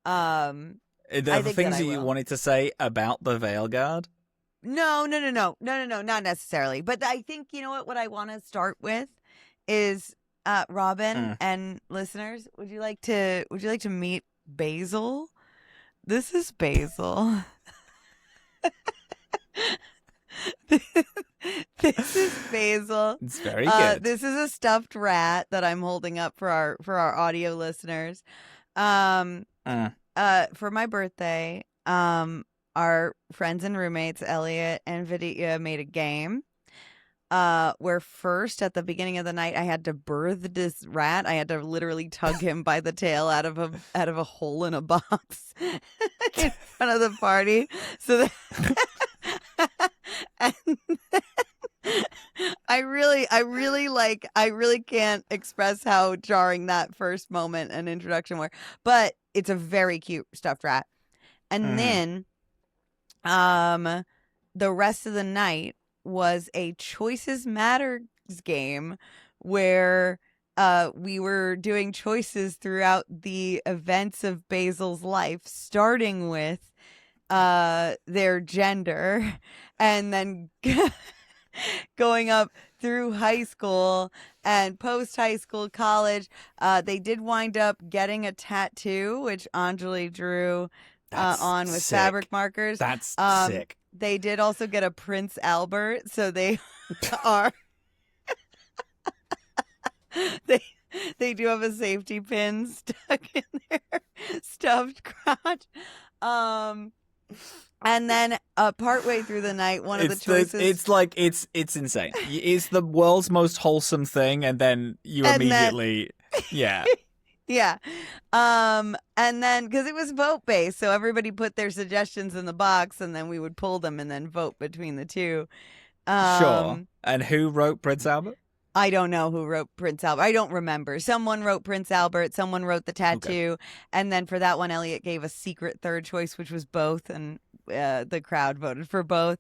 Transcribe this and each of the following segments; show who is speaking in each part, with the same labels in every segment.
Speaker 1: Are
Speaker 2: I
Speaker 1: there
Speaker 2: think
Speaker 1: things
Speaker 2: that I
Speaker 1: that you
Speaker 2: will.
Speaker 1: wanted to say about the Veilguard?
Speaker 2: No, not necessarily. But I think you know what I want to start with is Robin
Speaker 1: Mm.
Speaker 2: and listeners. Would you like to meet Basil? This is Basil. This is Basil.
Speaker 1: It's very good.
Speaker 2: This is a stuffed rat that I'm holding up for our audio listeners. Um,
Speaker 1: Mm.
Speaker 2: for my birthday, our friends and roommates Elliot and Vidya made a game. Where first at the beginning of the night I had to birth this rat. I had to literally tug him by the tail out of a hole in a box in front of the party. So that and I really can't express how jarring that first moment and introduction were. But it's a very cute stuffed rat. And then the rest of the night was a Choices Matters game where we were doing choices throughout the events of Basil's life, starting with their gender and then going up through high school and post high school, college. They did wind up getting a tattoo, which Anjali drew on with
Speaker 1: sick.
Speaker 2: fabric markers.
Speaker 1: That's sick.
Speaker 2: They did also get a Prince Albert, so they are they do have a safety pin stuck in their stuffed crotch. And then partway through the night, one of the choices
Speaker 1: it's insane. It's the world's most wholesome thing, and then you immediately yeah.
Speaker 2: Yeah. And then because it was vote based, so everybody put their suggestions in the box and then we would pull them and then vote between the two.
Speaker 1: Sure. And who wrote Prince Albert?
Speaker 2: I don't know who wrote Prince Albert. I don't remember. Someone wrote Prince Albert, someone wrote the tattoo, and then for that one Elliot gave a secret third choice, which was both, and the crowd voted for both.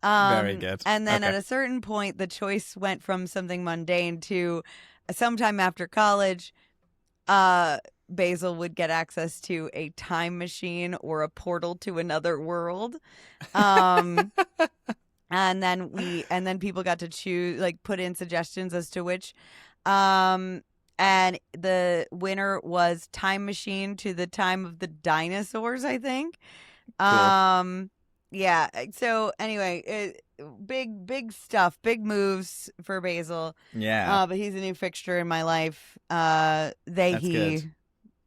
Speaker 1: Very good.
Speaker 2: And then at a certain point the choice went from something mundane to sometime after college Basil would get access to a time machine or a portal to another world. And then people got to choose, like, put in suggestions as to which. And the winner was time machine to the time of the dinosaurs, I think.
Speaker 1: Cool.
Speaker 2: Yeah. So anyway, big stuff, big moves for Basil.
Speaker 1: Yeah.
Speaker 2: But he's a new fixture in my life.
Speaker 1: Good.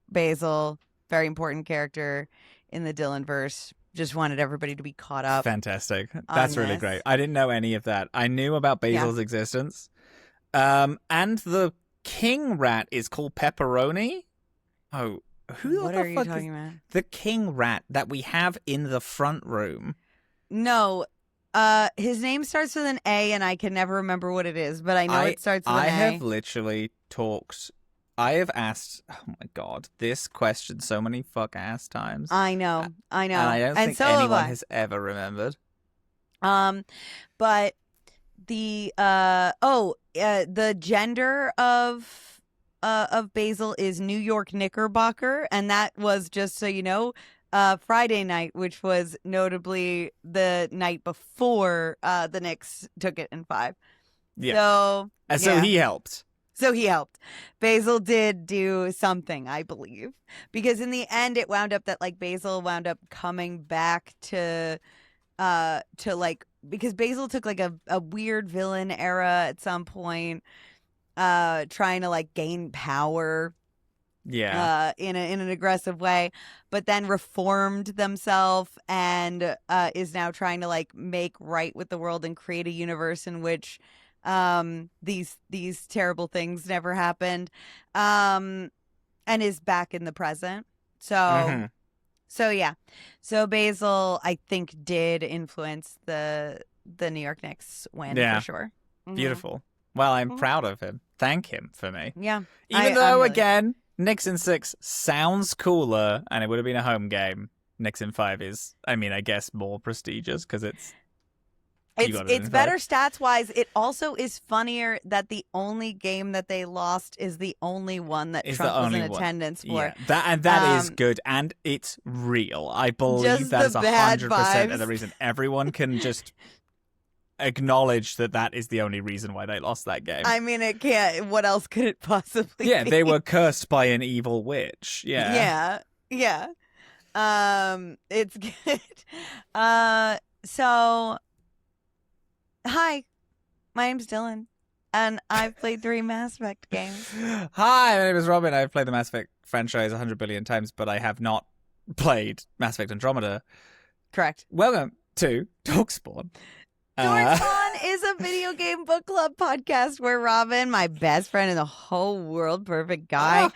Speaker 2: Basil, very important character in the Dillin verse. Just wanted everybody to be caught up.
Speaker 1: Fantastic. That's really great. I didn't know any of that. I knew about Basil's existence. And the king rat is called Pepperoni. Oh,
Speaker 2: what are you talking about?
Speaker 1: The king rat that we have in the front room.
Speaker 2: No. His name starts with an A, and I can never remember what it is, but I know it starts with an A.
Speaker 1: I have literally talked. I have asked. Oh my god, this question so many fuck ass times.
Speaker 2: I know.
Speaker 1: And I don't think
Speaker 2: so
Speaker 1: anyone has ever remembered.
Speaker 2: But the the gender of Basil is New York Knickerbocker, and that was, just so you know, Friday night, which was notably the night before the Knicks took it in 5.
Speaker 1: Yeah. So he helped.
Speaker 2: So he helped. Basil did do something, I believe, because in the end it wound up that, like, Basil wound up coming back to like, because Basil took like a weird villain era at some point, trying to like gain power.
Speaker 1: Yeah.
Speaker 2: In an aggressive way, but then reformed themselves and is now trying to like make right with the world and create a universe in which these terrible things never happened, and is back in the present. So so Basil, I think, did influence the New York Knicks win for sure.
Speaker 1: Beautiful. Well, I'm proud of him. Thank him for me.
Speaker 2: Yeah.
Speaker 1: Even though, again, Knicks in 6 sounds cooler, and it would have been a home game. Knicks in 5 is, I mean, I guess more prestigious because it's
Speaker 2: It's better stats wise. It also is funnier that the only game that they lost is the only one that Trump was in attendance for.
Speaker 1: Yeah, that is good, and it's real. I believe that is 100% of the reason. Everyone can just acknowledge that is the only reason why they lost that game.
Speaker 2: I mean, it can't. What else could it possibly be?
Speaker 1: They were cursed by an evil witch.
Speaker 2: Yeah. It's good. So, hi, my name's Dillin, and I've played 3 Mass Effect games.
Speaker 1: Hi, my name is Robin. I've played the Mass Effect franchise 100 billion times, but I have not played Mass Effect Andromeda.
Speaker 2: Correct.
Speaker 1: Welcome to Dorkspawn.
Speaker 2: Dorkspawn is a video game book club podcast where Robin, my best friend in the whole world, perfect guy,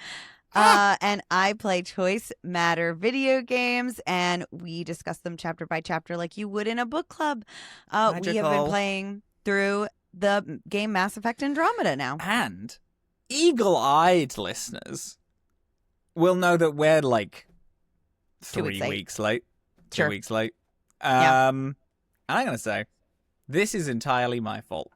Speaker 2: and I play choice matter video games, and we discuss them chapter by chapter like you would in a book club. We have been playing through the game Mass Effect Andromeda now.
Speaker 1: And eagle-eyed listeners will know that we're like 3 weeks late. 2 weeks late. And I'm going to say, this is entirely my fault.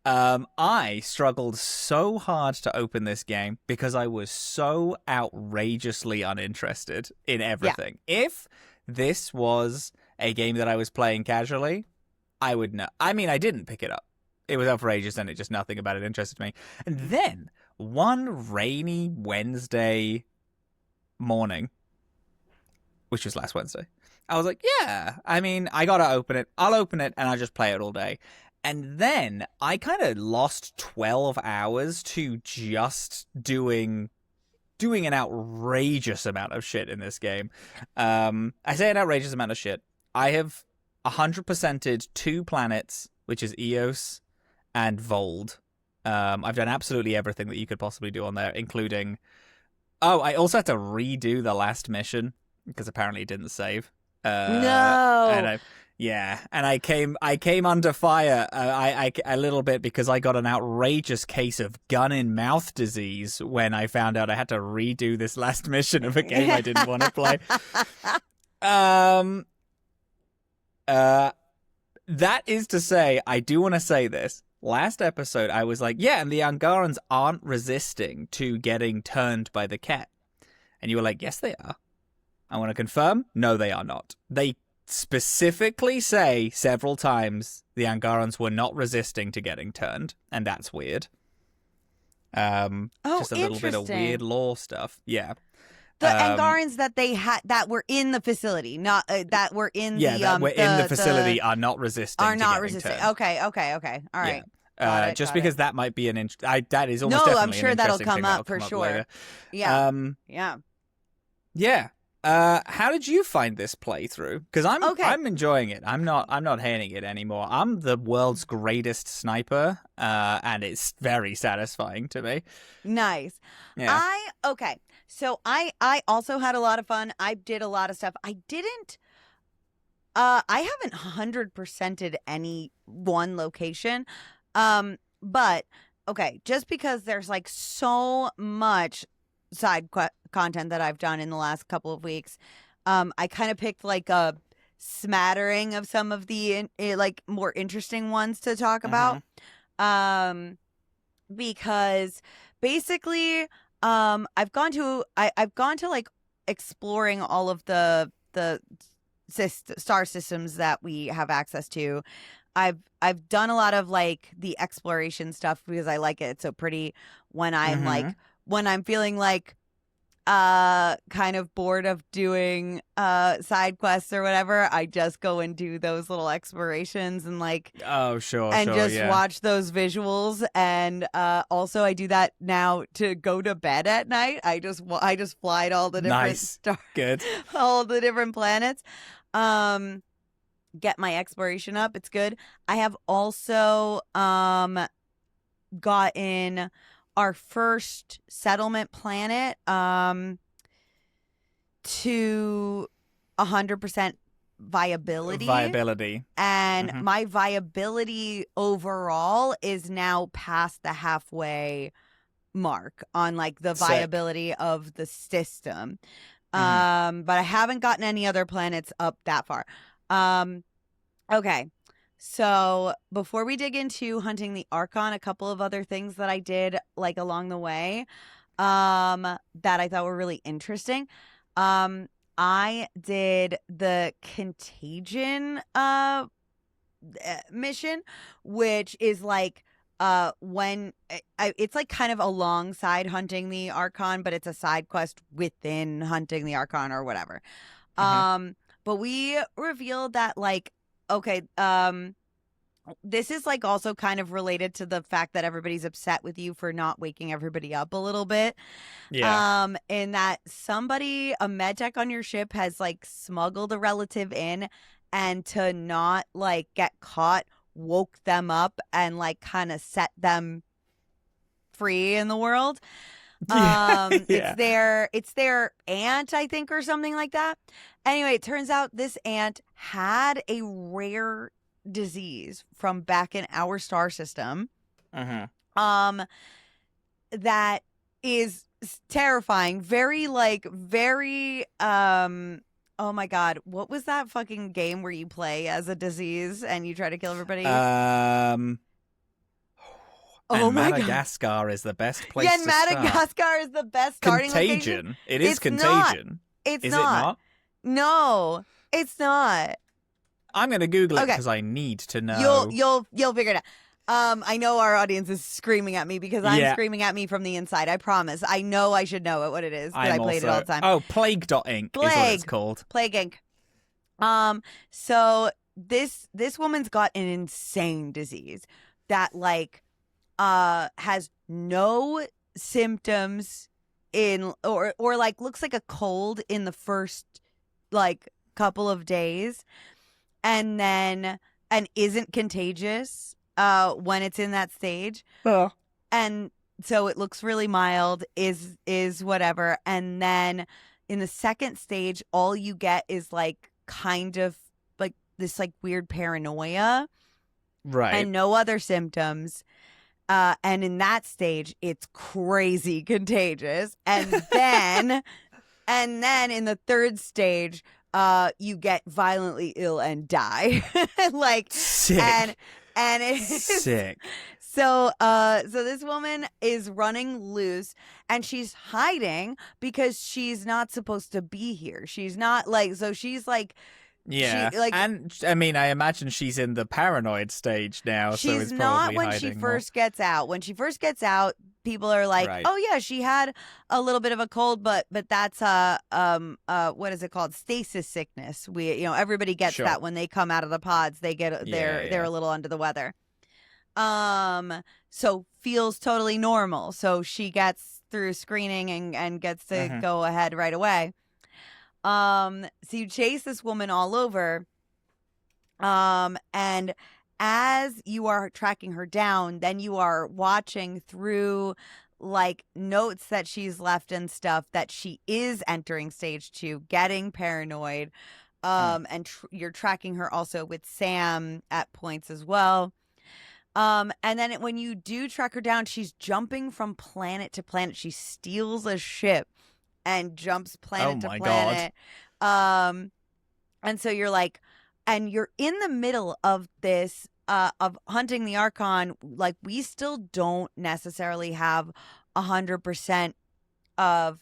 Speaker 1: I struggled so hard to open this game because I was so outrageously uninterested in everything. Yeah. If this was a game that I was playing casually, I would know. I mean, I didn't pick it up. It was outrageous and nothing about it interested me. And then one rainy Wednesday morning, which was last Wednesday, I was like, yeah, I mean, I gotta open it. I'll open it and I'll just play it all day. And then I kind of lost 12 hours to just doing an outrageous amount of shit in this game. I say an outrageous amount of shit. I have 100%ed 2 planets, which is Eos and Vold. I've done absolutely everything that you could possibly do on there, including... Oh, I also had to redo the last mission because apparently it didn't save.
Speaker 2: No.
Speaker 1: And I came under fire a little bit because I got an outrageous case of gun in mouth disease when I found out I had to redo this last mission of a game I didn't want to play. That is to say, I do want to say this. Last episode, I was like, yeah, and the Angarans aren't resisting to getting turned by the cat. And you were like, yes, they are. I want to confirm, no, they are not. They specifically say several times the Angarans were not resisting to getting turned, and that's weird. Just a little bit of weird lore stuff. Yeah.
Speaker 2: The Angarans that they had that were in the facility, not that were in the
Speaker 1: facility are not resisting.
Speaker 2: Are not resisting.
Speaker 1: Turned.
Speaker 2: Okay. All right.
Speaker 1: Yeah. Just because that might be that is almost definitely
Speaker 2: I'm sure
Speaker 1: an
Speaker 2: that'll
Speaker 1: interesting
Speaker 2: come
Speaker 1: thing
Speaker 2: up for sure. Later. Yeah.
Speaker 1: Yeah. How did you find this playthrough? Because I'm enjoying it. I'm not hating it anymore. I'm the world's greatest sniper, and it's very satisfying to me.
Speaker 2: Nice.
Speaker 1: Yeah.
Speaker 2: So I also had a lot of fun. I did a lot of stuff. I didn't. I haven't 100%ed any one location. But okay, just because there's like so much side content that I've done in the last couple of weeks, I kind of picked like a smattering of some of the like more interesting ones to talk about. Because basically, I've gone to like exploring all of the star systems that we have access to. I've done a lot of like the exploration stuff because I like it. It's so pretty. When I'm when I'm feeling like kind of bored of doing side quests or whatever, I just go and do those little explorations and like watch those visuals. And also I do that now to go to bed at night. I just fly to all the different stars, all the different planets. Get my exploration up. It's good. I have also gotten our first settlement planet to 100% viability. And my viability overall is now past the halfway mark on like the viability of the system. But I haven't gotten any other planets up that far. Okay. So before we dig into hunting the Archon, a couple of other things that I did like along the way that I thought were really interesting. I did the Contagion mission, which is like when it's like kind of alongside hunting the Archon, but it's a side quest within hunting the Archon or whatever. But we revealed that like, okay, this is like also kind of related to the fact that everybody's upset with you for not waking everybody up a little bit.
Speaker 1: Yeah.
Speaker 2: In that somebody, a med tech on your ship has like smuggled a relative in, and to not like get caught, woke them up and like kind of set them free in the world.
Speaker 1: Yeah.
Speaker 2: It's their aunt, I think, or something like that. Anyway, it turns out this aunt had a rare disease from back in our star system. That is terrifying. Very oh my god, what was that fucking game where you play as a disease and you try to kill everybody?
Speaker 1: Oh my Madagascar God. Is the best place to
Speaker 2: Madagascar
Speaker 1: start.
Speaker 2: Is the best starting
Speaker 1: Contagion.
Speaker 2: location.
Speaker 1: It is Contagion.
Speaker 2: It's
Speaker 1: is
Speaker 2: not.
Speaker 1: It not?
Speaker 2: No, it's not.
Speaker 1: I'm gonna Google it because I need to know.
Speaker 2: You'll figure it out. I know our audience is screaming at me because I'm screaming at me from the inside. I promise. I know I should know what it is, but I played it all the time.
Speaker 1: Oh, Plague.Inc. is what it's called.
Speaker 2: Plague Inc. So this woman's got an insane disease that like has no symptoms in or like looks like a cold in the first like couple of days, and isn't contagious when it's in that stage. And so it looks really mild, is whatever. And then in the second stage, all you get is like kind of like this like weird paranoia,
Speaker 1: right?
Speaker 2: And no other symptoms. And in that stage, it's crazy contagious. And then in the third stage, you get violently ill and die. Like
Speaker 1: sick.
Speaker 2: And it's
Speaker 1: sick.
Speaker 2: So this woman is running loose, and she's hiding because she's not supposed to be here. She's not like, so she's like,
Speaker 1: yeah, and I mean, I imagine she's in the paranoid stage now.
Speaker 2: She's
Speaker 1: so it's
Speaker 2: not when
Speaker 1: she
Speaker 2: first gets out. When she first gets out, people are like,
Speaker 1: right.
Speaker 2: "Oh yeah, she had a little bit of a cold, but that's what is it called? Stasis sickness." Everybody gets that when they come out of the pods. They get they're a little under the weather. So feels totally normal. So she gets through screening and gets to go ahead right away. So you chase this woman all over, and as you are tracking her down, then you are watching through like notes that she's left and stuff that she is entering stage 2, getting paranoid, and you're tracking her also with Sam at points as well. And then when you do track her down, she's jumping from planet to planet. She steals a ship and jumps planet to planet. God. And so you're like, and you're in the middle of this, of hunting the Archon. Like, we still don't necessarily have 100% of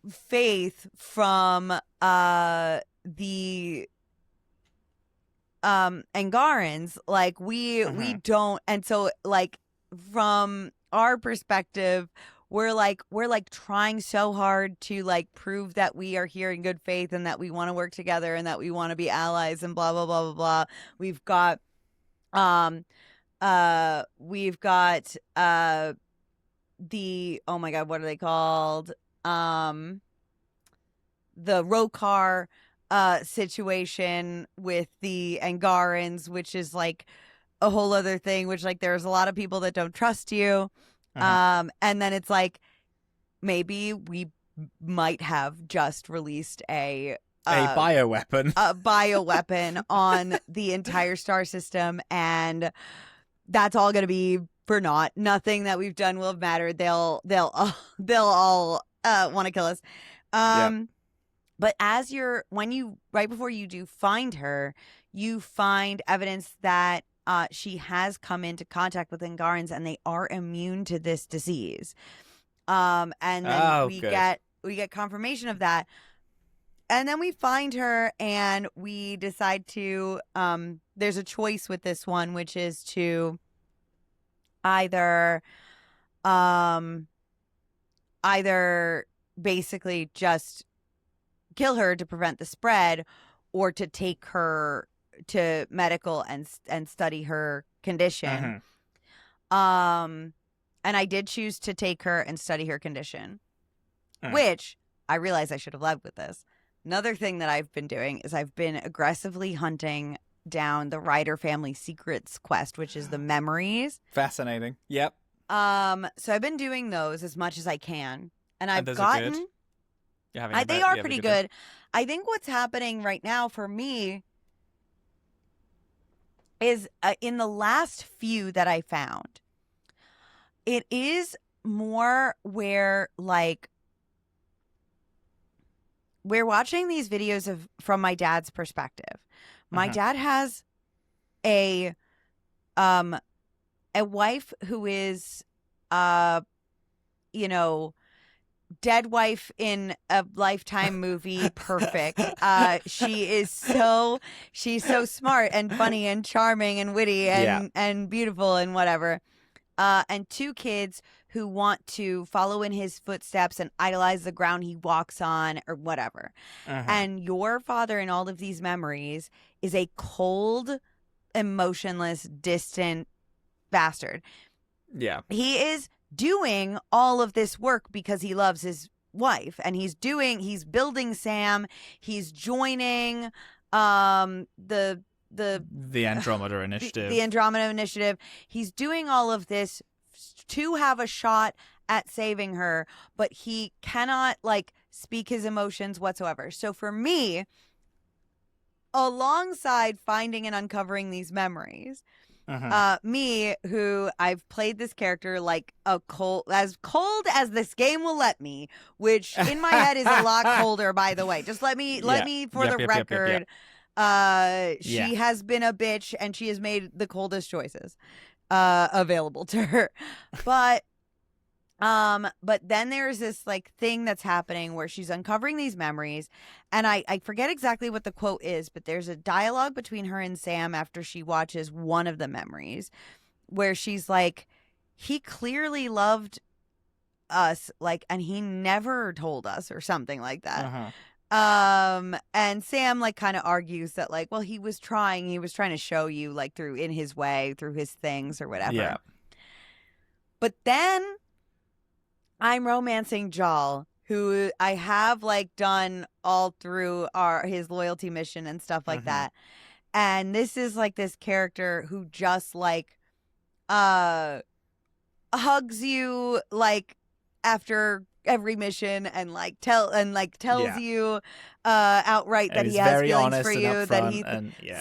Speaker 2: faith from the Angarans. Like we don't, and so like from our perspective, we're like trying so hard to like prove that we are here in good faith and that we want to work together and that we want to be allies and blah blah blah blah blah. We've got the, oh my god, what are they called? The Rokar situation with the Angarans, which is like a whole other thing, which like there's a lot of people that don't trust you. And then it's like, maybe we might have just released a
Speaker 1: bioweapon
Speaker 2: on the entire star system, and that's all going to be for naught. Nothing that we've done will have mattered. They'll all want to kill us. But right before you do find her, you find evidence that she has come into contact with Angarans and they are immune to this disease. And then we get confirmation of that. And then we find her and we decide to there's a choice with this one, which is to either basically just kill her to prevent the spread, or to take her to medical and study her condition. And I did choose to take her and study her condition, which I realize I should have led with this. Another thing that I've been doing is I've been aggressively hunting down the Ryder family secrets quest, which is the memories.
Speaker 1: Fascinating. Yep.
Speaker 2: So I've been doing those as much as I can, and I've gotten. They are pretty good. I think what's happening right now for me is in the last few that I found, it is more where like we're watching these videos from my dad's perspective. My dad has a wife who is dead wife in a Lifetime movie, perfect. She's so smart and funny and charming and witty and beautiful and whatever. And 2 kids who want to follow in his footsteps and idolize the ground he walks on or whatever. And your father in all of these memories is a cold, emotionless, distant bastard.
Speaker 1: Yeah.
Speaker 2: He is doing all of this work because he loves his wife, and he's building Sam. He's joining the
Speaker 1: Andromeda Initiative.
Speaker 2: The Andromeda Initiative. He's doing all of this to have a shot at saving her, but he cannot speak his emotions whatsoever. So for me, alongside finding and uncovering these memories, me, who I've played this character like as cold as this game will let me, which in my head is a lot colder, by the way. Just let me for the record. She has been a bitch and she has made the coldest choices available to her. But then there's this thing that's happening where she's uncovering these memories, and I forget exactly what the quote is, but there's a dialogue between her and Sam after she watches one of the memories where she's like, he clearly loved us, and he never told us, or something like that. And Sam kind of argues that well, he was trying to show you through in his way, through his things or whatever.
Speaker 1: Yeah.
Speaker 2: But then I'm romancing Jal, who I have done all through his loyalty mission and stuff like that. And this is this character who just hugs you after every mission and tells you outright that he has feelings for you, that he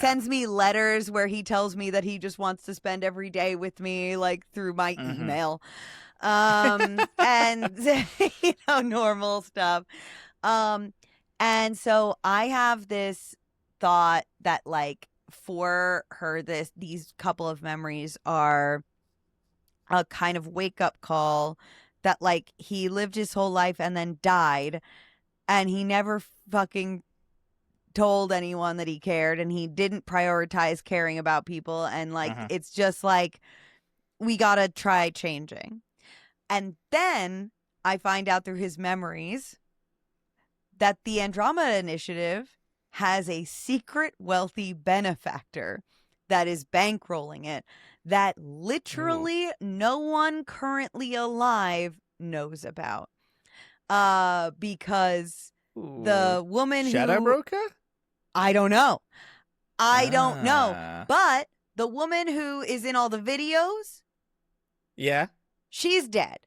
Speaker 2: sends me letters where he tells me that he just wants to spend every day with me through my email. And normal stuff. And so I have this thought that for her, these couple of memories are a kind of wake up call that he lived his whole life and then died, and he never fucking told anyone that he cared, and he didn't prioritize caring about people, and it's just we gotta try changing. And then I find out through his memories that the Andromeda Initiative has a secret wealthy benefactor that is bankrolling it, that literally no one currently alive knows about. Because the woman
Speaker 1: Shadow Broker?
Speaker 2: I don't know. But the woman who is in all the videos, she's dead.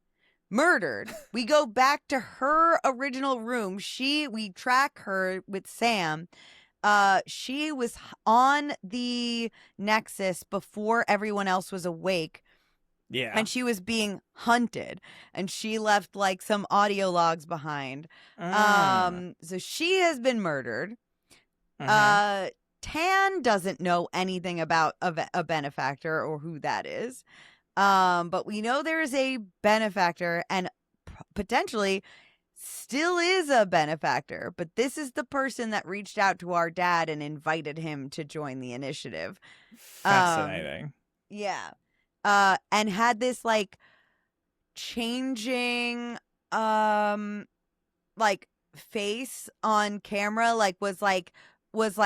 Speaker 2: Murdered. We go back to her original room. We track her with Sam. She was on the Nexus before everyone else was awake,
Speaker 1: Yeah.
Speaker 2: And she was being hunted, and she left like some audio logs behind. So she has been murdered. Tan doesn't know anything about a benefactor or who that is. But we know there is a benefactor, and potentially still is a benefactor. But this is the person that reached out to our dad and invited him to join the initiative.
Speaker 1: Fascinating.
Speaker 2: Yeah. And had this like changing like face on camera, was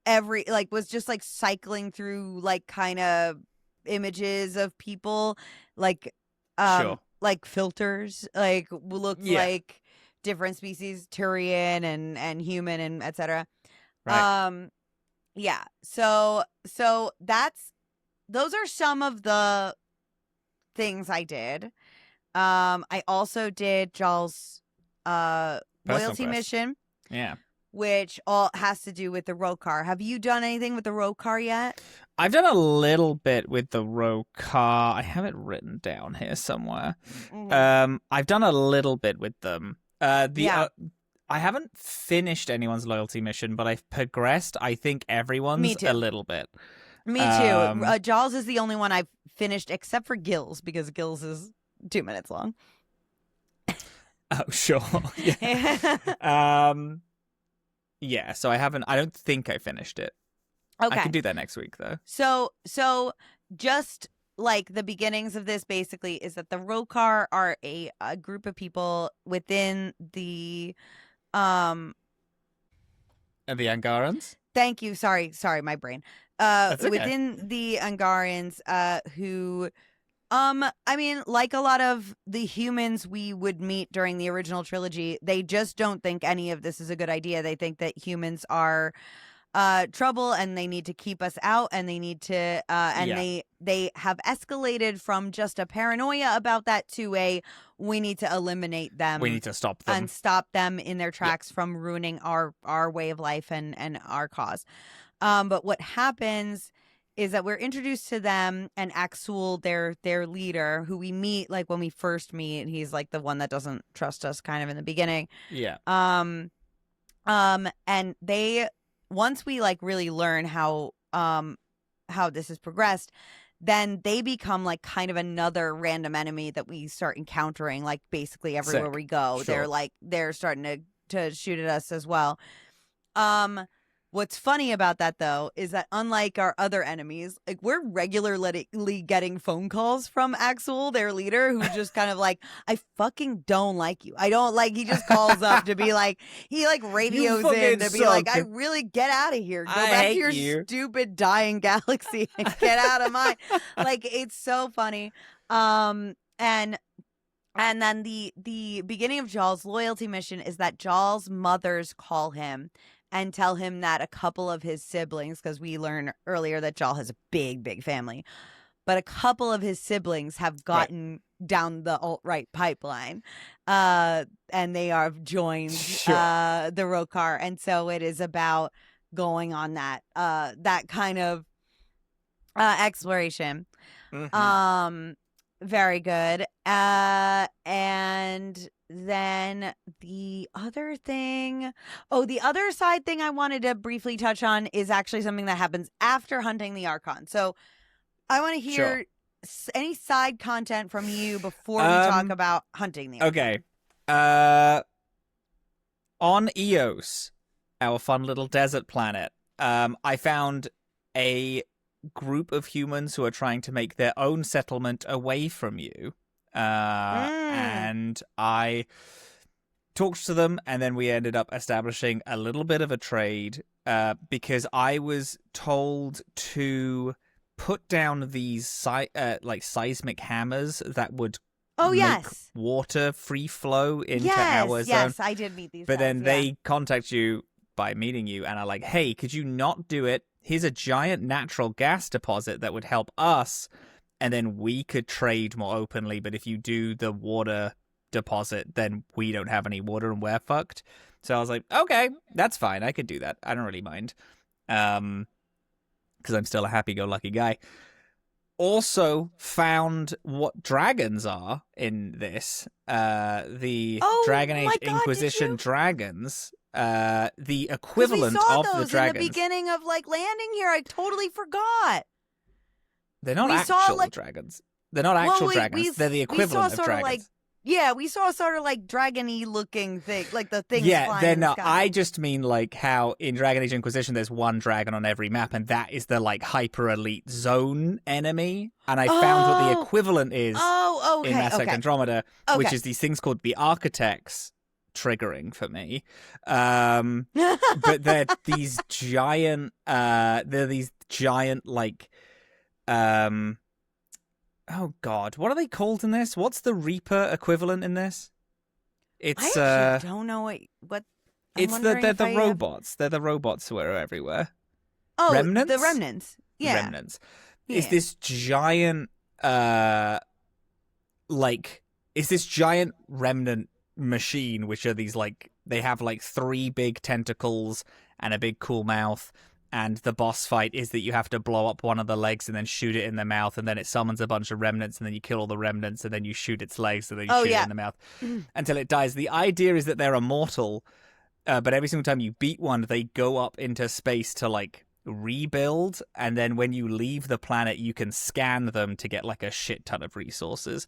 Speaker 2: every like was just like cycling through like kind of images of people like
Speaker 1: Sure.
Speaker 2: like filters, like looked like different species, Turian and human and etc.
Speaker 1: Right.
Speaker 2: Yeah. So those are some of the things I did. I also did Jaal's loyalty mission.
Speaker 1: Yeah.
Speaker 2: Which all has to do with the Rokar. Have you done anything with the Rokar yet?
Speaker 1: I've done a little bit with the Rokar. I have it written down here somewhere. I've done a little bit with them. I haven't finished anyone's loyalty mission, but I've progressed. I think everyone's a little bit.
Speaker 2: Me too. Jaal's is the only one I've finished, except for Gil's, because Gil's is 2 minutes long.
Speaker 1: Oh, sure. Yeah. Yeah, so I don't think I finished it.
Speaker 2: Okay.
Speaker 1: I can do that next week, though.
Speaker 2: So just like the beginnings of this basically is that the Rokar are a group of people within the
Speaker 1: Angarans?
Speaker 2: Thank you. Sorry, my brain.
Speaker 1: That's okay.
Speaker 2: Within the Angarans, who I mean, like a lot of the humans we would meet during the original trilogy, they just don't think any of this is a good idea. They think that humans are trouble and they need to keep us out, and they need to they have escalated from just a paranoia about that to we need to eliminate them.
Speaker 1: We need to stop them.
Speaker 2: And stop them in their tracks from ruining our way of life and our cause. But what happens is that we're introduced to them, and Axul, their leader, who we meet like when we first meet. He's like the one that doesn't trust us kind of in the beginning.
Speaker 1: Yeah.
Speaker 2: And they, once we like really learn how this has progressed, then they become like kind of another random enemy that we start encountering like basically everywhere we go.
Speaker 1: Sure.
Speaker 2: They're starting to shoot at us as well. What's funny about that, though, is that unlike our other enemies, like we're regularly getting phone calls from Axul, their leader, who's just kind of like, I fucking don't like you. I don't like, he just calls up to be like, he like radios in to be like, I really get out of here. Go back to your stupid dying galaxy and get out of mine. Like, it's so funny. And then the beginning of Jaal's loyalty mission is that Jaal's mothers call him and tell him that a couple of his siblings, because we learned earlier that Jaal has a big family, but a couple of his siblings have gotten down the alt-right pipeline, and they have joined the Rokar, and so it is about going on that kind of exploration. Very good. And then the other side thing I wanted to briefly touch on is actually something that happens after hunting the Archon. So I want to hear any side content from you before we talk about hunting the Archon.
Speaker 1: Okay. On Eos, our fun little desert planet, I found a group of humans who are trying to make their own settlement away from you. And I talked to them, and then we ended up establishing a little bit of a trade because I was told to put down these seismic hammers that would make water free flow into our zone.
Speaker 2: Yes, I did meet these
Speaker 1: But
Speaker 2: guys,
Speaker 1: then they contact you by meeting you and are like, hey, could you not do it? Here's a giant natural gas deposit that would help us, and then we could trade more openly. But if you do the water deposit, then we don't have any water and we're fucked. So I was like, okay, that's fine. I could do that. I don't really mind. Because I'm still a happy-go-lucky guy. also found what dragons are in this. The Dragon Age Inquisition dragons. The equivalent of the dragons.
Speaker 2: In the beginning of landing here. I totally forgot.
Speaker 1: They're not actual dragons. They're not actual dragons. They're the equivalent of dragons.
Speaker 2: We saw sort of dragony looking thing, the things.
Speaker 1: Yeah, they're not. I just mean how in Dragon Age Inquisition there's one dragon on every map, and that is the hyper elite zone enemy. And I found what the equivalent is in Mass Effect Andromeda, which is these things called the Architects. Triggering for me, but they're these giant. Oh God, what are they called in this? What's the Reaper equivalent in this? It's
Speaker 2: I actually don't know what.
Speaker 1: They're the robots. They're the robots who are everywhere.
Speaker 2: Oh,
Speaker 1: remnants.
Speaker 2: The remnants. Yeah,
Speaker 1: remnants. Yeah. Is this giant is this giant remnant machine, which are these they have 3 big tentacles and a big cool mouth. And the boss fight is that you have to blow up one of the legs and then shoot it in the mouth, and then it summons a bunch of remnants, and then you kill all the remnants, and then you shoot its legs, and then you shoot it in the mouth until it dies. The idea is that they're immortal, but every single time you beat one, they go up into space to rebuild, and then when you leave the planet, you can scan them to get a shit ton of resources.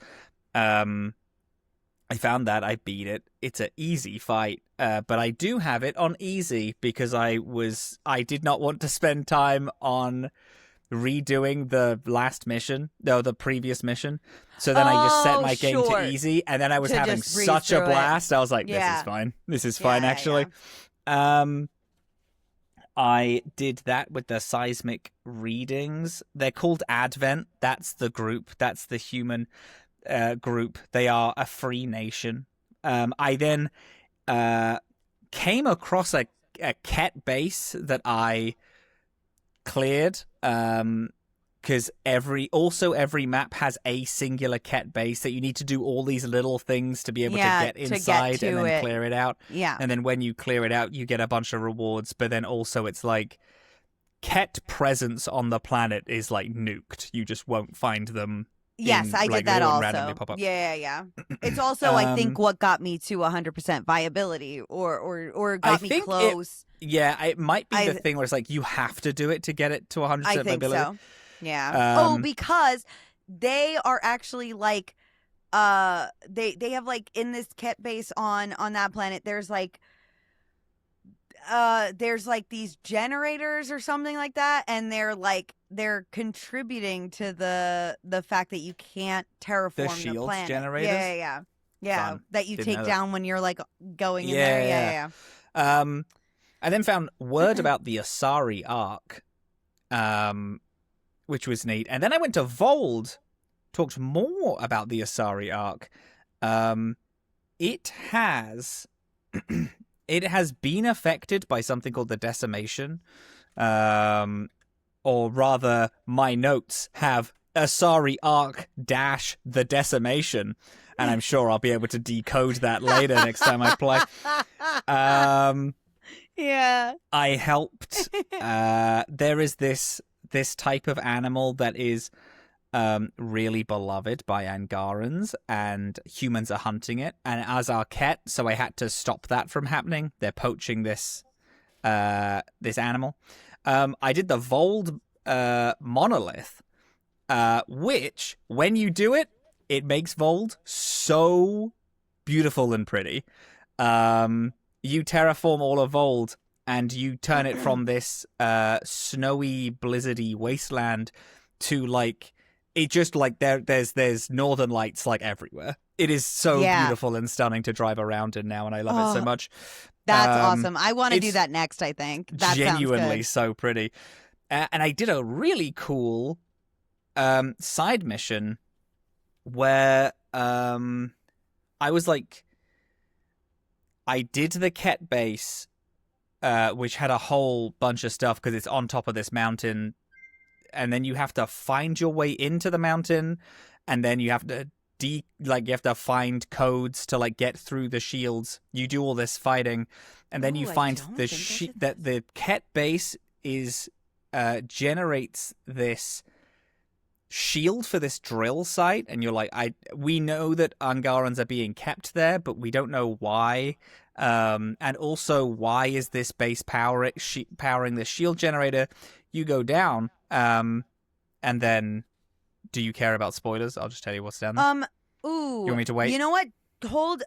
Speaker 1: I found that. I beat it. It's an easy fight, but I do have it on easy because I did not want to spend time on redoing the previous mission. So then I just set my game to easy, and then I was having such a blast. I was like, this is fine. This is fine, actually. Yeah. I did that with the seismic readings. They're called Advent. That's the group. That's the human group. They are a free nation. I then came across a Ket base that I cleared because every map has a singular Ket base that you need to do all these little things to be able to get inside and then clear it out.
Speaker 2: Yeah.
Speaker 1: And then when you clear it out, you get a bunch of rewards, but then also it's Ket presence on the planet is nuked. You just won't find them.
Speaker 2: Yes, I did that also. Yeah. It's also, I think, what got me to 100% viability, or got me close.
Speaker 1: It might be the thing where it's you have to do it to get it to 100% viability. I think so.
Speaker 2: Yeah. Because they are actually they have in this Ket base on that planet. There's these generators or something like that, and they're contributing to the fact that you can't terraform the
Speaker 1: shields
Speaker 2: planet.
Speaker 1: Generators?
Speaker 2: Yeah.
Speaker 1: Fun.
Speaker 2: That you take down when you're going in
Speaker 1: there. Yeah. I then found word about the Asari Arc, which was neat. And then I went to Vold, talked more about the Asari Arc. It has been affected by something called the Decimation. Or rather, my notes have Asari Arc - the Decimation, and I'm sure I'll be able to decode that later next time I play.
Speaker 2: Yeah.
Speaker 1: I helped. There is this type of animal that is really beloved by Angarans, and humans are hunting it, and as are Ket, so I had to stop that from happening. They're poaching this animal. I did the Vold monolith, which, when you do it, it makes Vold so beautiful and pretty. You terraform all of Vold, and you turn it from this snowy, blizzardy wasteland to it just there's northern lights everywhere. It is so beautiful and stunning to drive around in now, and I love it so much.
Speaker 2: That's awesome. I want to do that next, I think. That
Speaker 1: genuinely so pretty. And I did a really cool side mission where I was I did the Ket base, which had a whole bunch of stuff because it's on top of this mountain, and then you have to find your way into the mountain, and then you have to you have to find codes to get through the shields. You do all this fighting, and then you find that the Ket base is generates this shield for this drill site, and you're like, we know that Angarans are being kept there, but we don't know why. And also, why is this base powering this shield generator? You go down, and then, do you care about spoilers? I'll just tell you what's down there.
Speaker 2: Ooh.
Speaker 1: You want me to wait?
Speaker 2: You know what? Hold.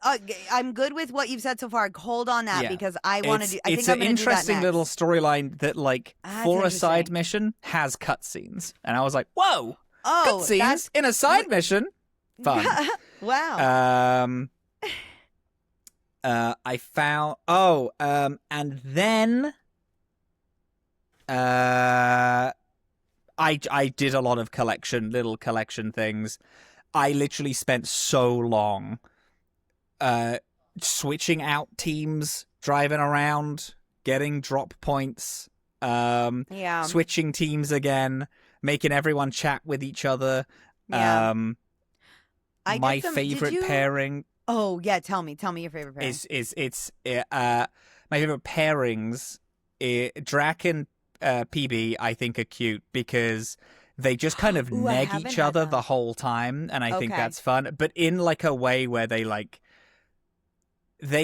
Speaker 2: I'm good with what you've said so far. Hold on that because I want to do.
Speaker 1: It's an interesting little storyline that, like, for a side mission, has cutscenes, and I was like, whoa, cutscenes in a side mission, fun.
Speaker 2: Wow.
Speaker 1: I found. And then, I did a lot of little collection things. I literally spent so long switching out teams, driving around, getting drop points, switching teams again, making everyone chat with each other.
Speaker 2: Yeah.
Speaker 1: My favorite pairing.
Speaker 2: Oh yeah, tell me your favorite pairing.
Speaker 1: My favorite pairings. Drac and PB, I think, are cute because they just kind of neg each other the whole time, and I think that's fun. But in like a way where they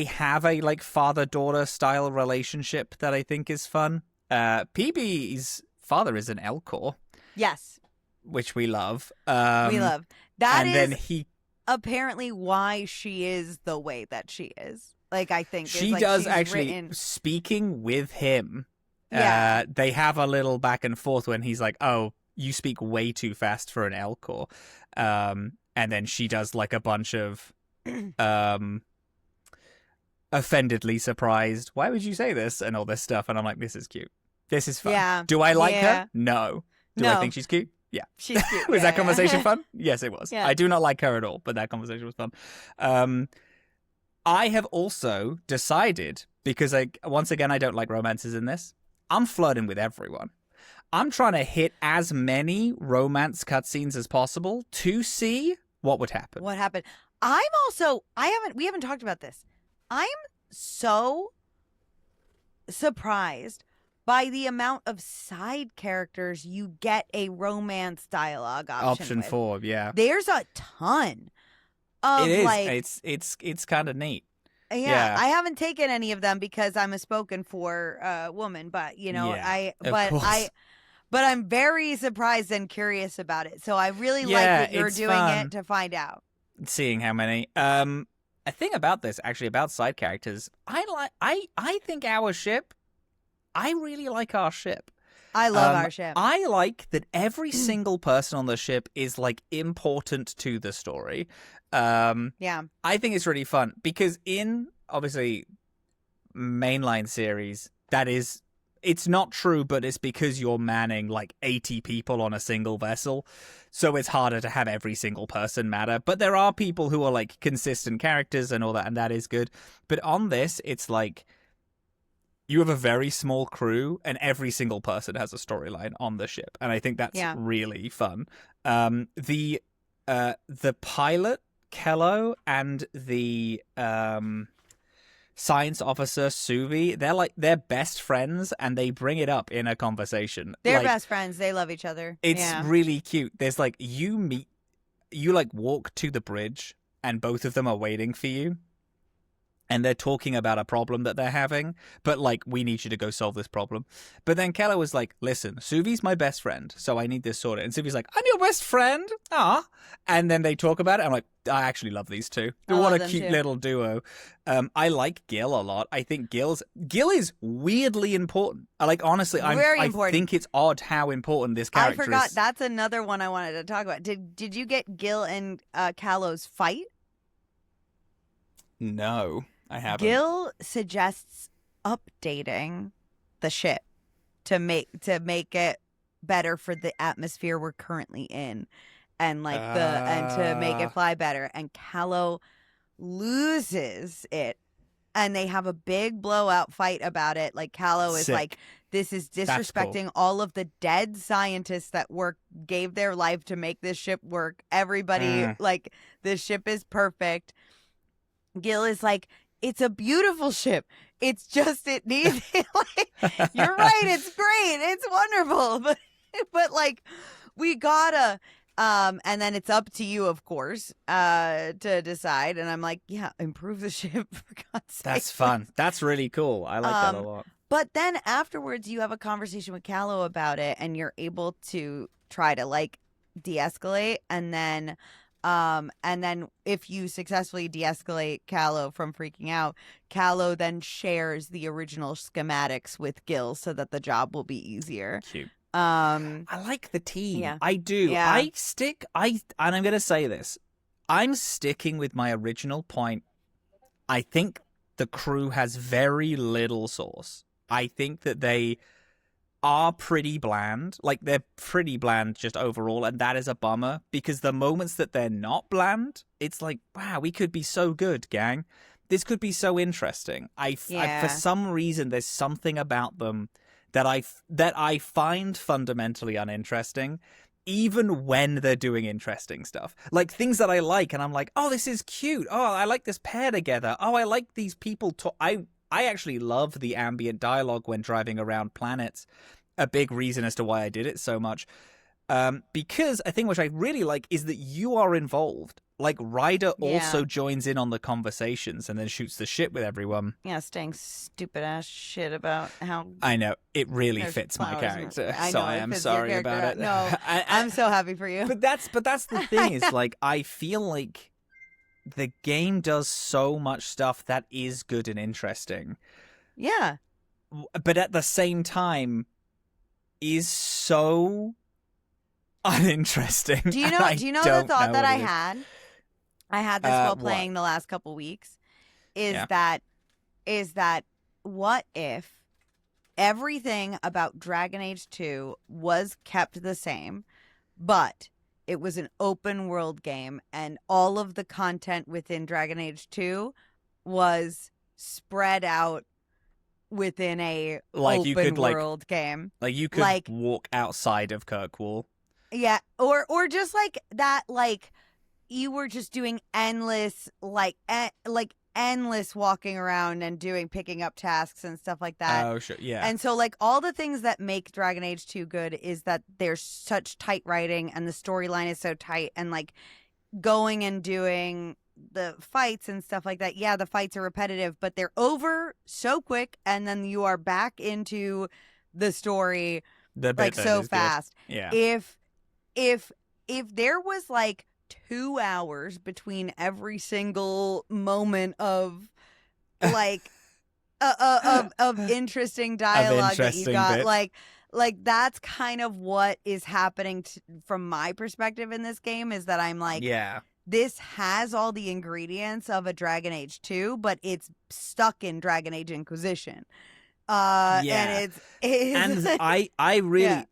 Speaker 1: have a like father-daughter style relationship that I think is fun. PB's father is an Elcor.
Speaker 2: Yes.
Speaker 1: Which we love.
Speaker 2: We love. That
Speaker 1: and
Speaker 2: is
Speaker 1: then he
Speaker 2: apparently why she is the way that she is. Like, I think
Speaker 1: she does actually, speaking with him, they have a little back and forth when he's like, oh, you speak way too fast for an Elcor. And then she does like a bunch of offendedly surprised, why would you say this? And all this stuff. And I'm like, this is cute. This is fun. Yeah. Do I like her? No. Do I think she's cute? Yeah.
Speaker 2: She's cute.
Speaker 1: Was that conversation fun? Yes, it was. Yeah. I do not like her at all, but that conversation was fun. I have also decided, because once again, I don't like romances in this, I'm flirting with everyone. I'm trying to hit as many romance cutscenes as possible to see what would happen.
Speaker 2: What happened? We haven't talked about this. I'm so surprised by the amount of side characters you get a romance dialogue option
Speaker 1: for. Yeah.
Speaker 2: There's a ton of
Speaker 1: it is. It's kind of neat.
Speaker 2: Yeah, I haven't taken any of them because I'm a spoken for woman, but but I'm very surprised and curious about it. So I really like that you're doing it to find out.
Speaker 1: Seeing how many. A thing about this, actually, about side characters, I think our ship, I really like our ship.
Speaker 2: I love our ship.
Speaker 1: I like that every single person on the ship is like important to the story.
Speaker 2: Yeah.
Speaker 1: I think it's really fun because in obviously mainline series, it's not true, but it's because you're manning like 80 people on a single vessel. So it's harder to have every single person matter. But there are people who are like consistent characters and all that, and that is good. But on this, it's like you have a very small crew and every single person has a storyline on the ship. And I think that's really fun. The pilot, Kello, and the science officer, Suvi, they're best friends and they bring it up in a conversation.
Speaker 2: They're best friends. They love each other.
Speaker 1: It's really cute. There's like, you walk to the bridge and both of them are waiting for you. And they're talking about a problem that they're having, but like, we need you to go solve this problem. But then Kello was like, listen, Suvi's my best friend, so I need this sorted. And Suvi's like, I'm your best friend? Ah. And then they talk about it. I'm like, I actually love these two. What a cute little duo. I like Gil a lot. I think Gil is weirdly important. Honestly, I think it's odd how important this character is.
Speaker 2: I forgot. That's another one I wanted to talk about. Did you get Gil and Kallo's fight?
Speaker 1: No. I haven't.
Speaker 2: Gil suggests updating the ship to make it better for the atmosphere we're currently in, and and to make it fly better. And Kallo loses it, and they have a big blowout fight about it. Like, Kallo is like, this is disrespecting all of the dead scientists that gave their life to make this ship work. Everybody, like, this ship is perfect. Gil is like, it's a beautiful ship. It's just, it needs, you're right. It's great. It's wonderful. But like, we gotta, And then it's up to you, of course, to decide. And I'm like, yeah, improve the ship, for God's sake.
Speaker 1: That's fun. That's really cool. I like that a lot.
Speaker 2: But then afterwards, you have a conversation with Callow about it, and you're able to try to, like, de-escalate. And then if you successfully de-escalate Callow from freaking out, Callow then shares the original schematics with Gil so that the job will be easier.
Speaker 1: Cute. I like the team. Yeah. I do. Yeah. And I'm going to say this. I'm sticking with my original point. I think the crew has very little sauce. I think that they are pretty bland. Like, they're pretty bland just overall, and that is a bummer, because the moments that they're not bland, it's like, wow, we could be so good, gang. This could be so interesting. I for some reason, there's something about them that I find fundamentally uninteresting, even when they're doing interesting stuff. Like, things that I like, and I'm like, oh, this is cute. Oh, I like this pair together. Oh, I like these people. I actually love the ambient dialogue when driving around planets. A big reason as to why I did it so much. Because I think what I really like is that you are involved. Like, Ryder also joins in on the conversations and then shoots the shit with everyone.
Speaker 2: Yeah, saying stupid ass shit about how...
Speaker 1: I know. It really fits my character. So I am sorry about it.
Speaker 2: No, I'm so happy for you.
Speaker 1: But that's the thing is, like, I feel like the game does so much stuff that is good and interesting.
Speaker 2: Yeah.
Speaker 1: But at the same time is so uninteresting.
Speaker 2: Do you know the thought that I had? I had this while playing the last couple weeks. Is that what if everything about Dragon Age 2 was kept the same, but it was an open world game, and all of the content within Dragon Age 2 was spread out within a open world game.
Speaker 1: Like, you could walk outside of Kirkwall.
Speaker 2: Yeah, or just like that, like you were just doing endless endless walking around and picking up tasks and stuff like that.
Speaker 1: Oh, sure, yeah.
Speaker 2: And so, like, all the things that make Dragon Age 2 good is that there's such tight writing and the storyline is so tight, and, like, going and doing the fights and stuff like that. Yeah, the fights are repetitive, but they're over so quick, and then you are back into the story like so fast.
Speaker 1: Good. Yeah.
Speaker 2: If there was like 2 hours between every single moment of like of interesting dialogue that you got, bits. like that's kind of what is happening from my perspective in this game, is that I'm like,
Speaker 1: yeah,
Speaker 2: this has all the ingredients of a Dragon Age 2, but it's stuck in Dragon Age Inquisition. And
Speaker 1: I really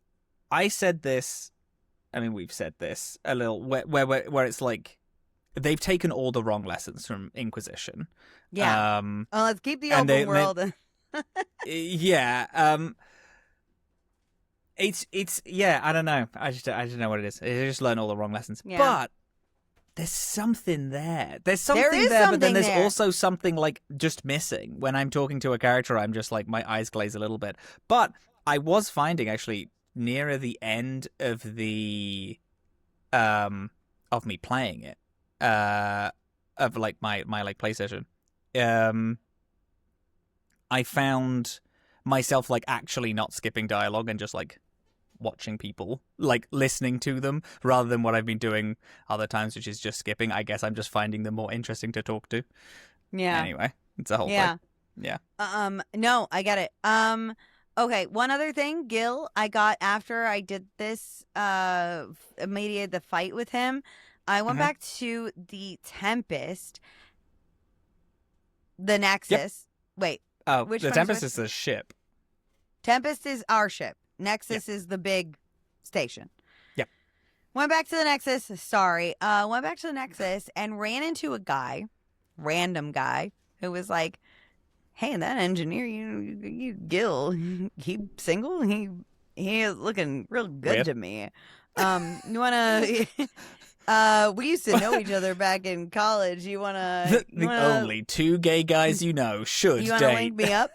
Speaker 1: I said this. I mean, we've said this a little, where it's like they've taken all the wrong lessons from Inquisition.
Speaker 2: Yeah. Let's keep the open world.
Speaker 1: Yeah. It's I don't know. I don't know what it is. I just learned all the wrong lessons. Yeah. But there's something there. There's something there, but then there's also something like just missing. When I'm talking to a character, I'm just like, my eyes glaze a little bit. But I was finding actually, nearer the end of the of me playing it, of like my like PlayStation, I found myself like actually not skipping dialogue and just like watching people, like listening to them, rather than what I've been doing other times, which is just skipping. I guess I'm just finding them more interesting to talk to.
Speaker 2: Yeah.
Speaker 1: Anyway, it's a whole thing. Yeah.
Speaker 2: No, I get it. Okay, one other thing, Gil, I got after I did this, mediated the fight with him, I went back to the Tempest, the Nexus.
Speaker 1: Yep.
Speaker 2: Wait.
Speaker 1: Oh, the Tempest is the ship.
Speaker 2: Tempest is our ship. Nexus is the big station.
Speaker 1: Yep.
Speaker 2: Went back to the Nexus. Sorry. Went back to the Nexus and ran into a random guy, who was like, hey, that engineer, you Gil, he single? He is looking real good to me. You wanna? We used to know each other back in college. You wanna?
Speaker 1: Only 2 gay guys you know should
Speaker 2: you wanna
Speaker 1: date.
Speaker 2: link me up?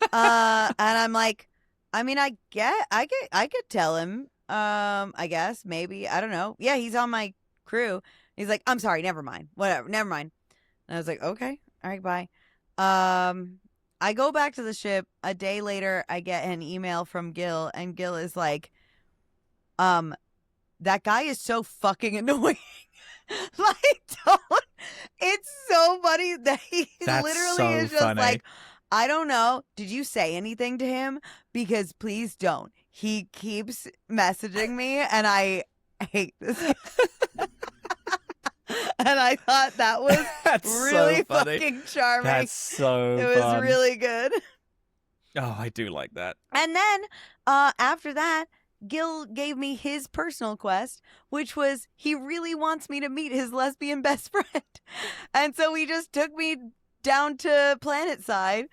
Speaker 2: And I'm like, I mean, I could tell him I guess, maybe. I don't know. Yeah, he's on my crew. He's like, I'm sorry, never mind. Whatever, never mind. And I was like, okay, all right, bye. I go back to the ship. A day later, I get an email from Gil, and Gil is like, that guy is so fucking annoying. Like, don't. It's so funny that he literally
Speaker 1: so
Speaker 2: is just
Speaker 1: funny.
Speaker 2: like, I don't know. Did you say anything to him? Because please don't. He keeps messaging me, and I hate this guy. And I thought that was really
Speaker 1: so
Speaker 2: fucking charming.
Speaker 1: That's so
Speaker 2: It was
Speaker 1: fun.
Speaker 2: really good.
Speaker 1: Oh, I do like that.
Speaker 2: And then after that, Gil gave me his personal quest, which was he really wants me to meet his lesbian best friend. And so he just took me down to Planetside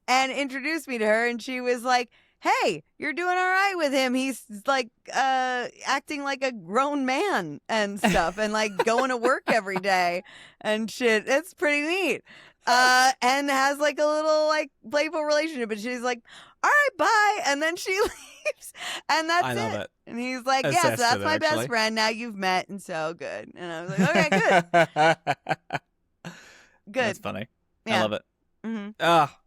Speaker 2: and introduced me to her, and she was like, hey, you're doing all right with him. He's like acting like a grown man and stuff and like going to work every day and shit. It's pretty neat. And has like a little like playful relationship. And she's like, all right, bye. And then she leaves. And that's
Speaker 1: I love it.
Speaker 2: And he's like,
Speaker 1: Obsessed
Speaker 2: yeah, so that's
Speaker 1: with it,
Speaker 2: my
Speaker 1: actually.
Speaker 2: best friend. Now you've met, and so good. And I was like, okay, good. Good.
Speaker 1: That's funny.
Speaker 2: Yeah.
Speaker 1: I love it.
Speaker 2: Mm-hmm.
Speaker 1: Ah.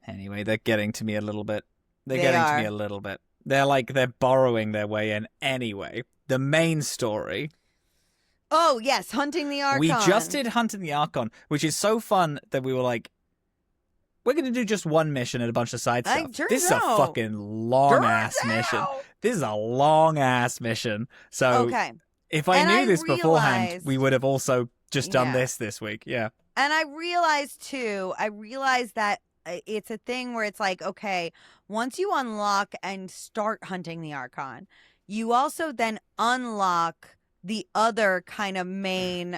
Speaker 1: Anyway, they're getting to me a little bit. They're getting to me a little bit. They're borrowing their way in anyway. The main story.
Speaker 2: Oh, yes, Hunting the Archon.
Speaker 1: We just did Hunting the Archon, which is so fun that we were like, we're going to do just one mission and a bunch of side stuff. This is a fucking long-ass mission. This is a long-ass mission. So if I knew this beforehand, we would have also just done this week. Yeah.
Speaker 2: And I realized that it's a thing where it's like, okay, once you unlock and start hunting the Archon, you also then unlock the other kind of main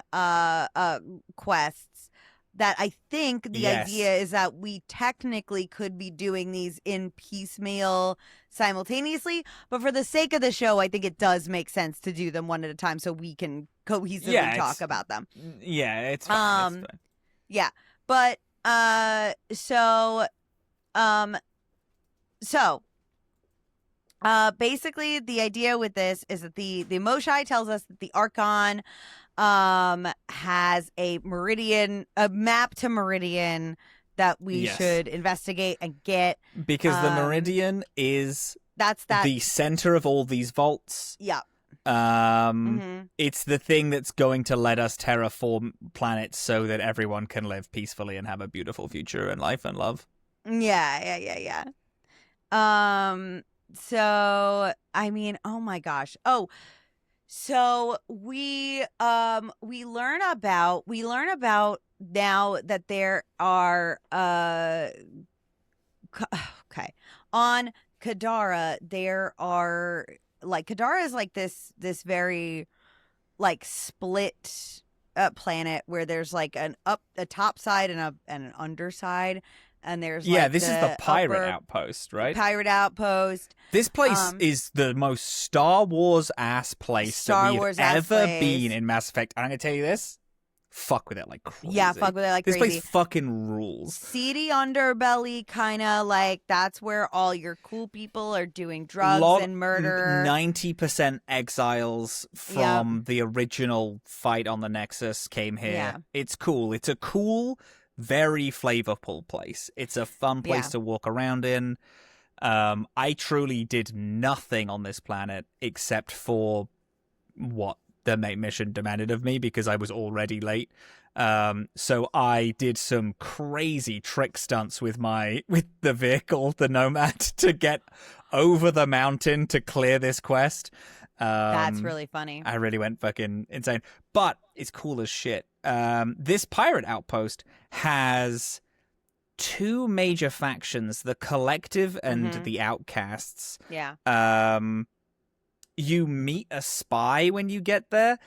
Speaker 2: quests that I think the idea is that we technically could be doing these in piecemeal simultaneously, but for the sake of the show, I think it does make sense to do them one at a time so we can cohesively talk about them.
Speaker 1: Yeah, it's fine. It's fine.
Speaker 2: Yeah, but basically the idea with this is that the Moshai tells us that the Archon has a map to Meridian that we should investigate and get,
Speaker 1: because the Meridian is
Speaker 2: that's
Speaker 1: the center of all these vaults.
Speaker 2: Yeah.
Speaker 1: It's the thing that's going to let us terraform planets so that everyone can live peacefully and have a beautiful future and life and love.
Speaker 2: Yeah. So I mean, oh my gosh. Oh, so we learn about now that there are okay, on Kadara there are like Kadara is like this very like split planet where there's like a top side and an underside, and there's
Speaker 1: this is the pirate outpost, right?
Speaker 2: Pirate outpost.
Speaker 1: This place is the most Star Wars ass place that we've ever been in Mass Effect. And I'm gonna tell you this. Fuck with it like crazy.
Speaker 2: Yeah, fuck with it like
Speaker 1: this
Speaker 2: crazy.
Speaker 1: This place fucking rules.
Speaker 2: Seedy underbelly, kind of like that's where all your cool people are doing drugs and murder.
Speaker 1: 90% exiles from the original fight on the Nexus came here.
Speaker 2: Yeah.
Speaker 1: It's cool. It's a cool, very flavorful place. It's a fun place to walk around in. I truly did nothing on this planet except for what the main mission demanded of me because I was already late. So I did some crazy trick stunts with the vehicle, the Nomad, to get over the mountain to clear this quest.
Speaker 2: That's really funny.
Speaker 1: I really went fucking insane, but it's cool as shit. This pirate outpost has two major factions, the Collective and the Outcasts.
Speaker 2: Yeah.
Speaker 1: You meet a spy when you get there,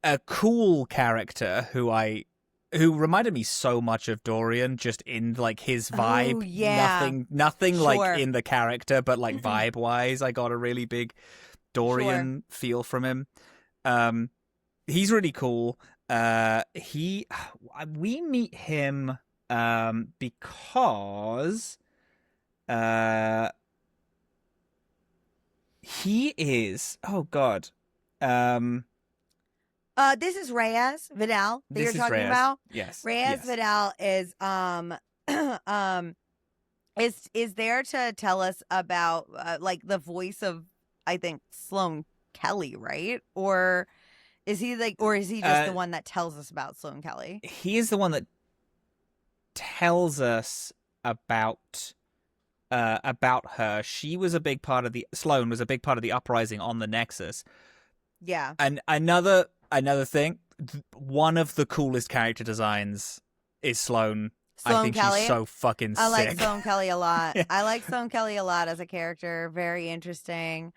Speaker 1: a cool character who reminded me so much of Dorian, just in like his vibe.
Speaker 2: Oh, yeah.
Speaker 1: Nothing like in the character, but like vibe wise, I got a really big Dorian feel from him. He's really cool. We meet him He is. Oh God.
Speaker 2: This is Reyes Vidal that you're talking
Speaker 1: Reyes.
Speaker 2: about.
Speaker 1: Yes.
Speaker 2: Reyes Vidal is is there to tell us about like the voice of, I think, Sloane Kelly, right? Or is he just the one that tells us about Sloane Kelly?
Speaker 1: He is the one that tells us about her. Sloane was a big part of the uprising on the Nexus.
Speaker 2: Yeah.
Speaker 1: And another thing, one of the coolest character designs is Sloane. I think
Speaker 2: Kelly.
Speaker 1: She's so fucking sick.
Speaker 2: I like Sloane Kelly a lot.
Speaker 1: Yeah.
Speaker 2: I like Sloane Kelly a lot as a character. Very interesting.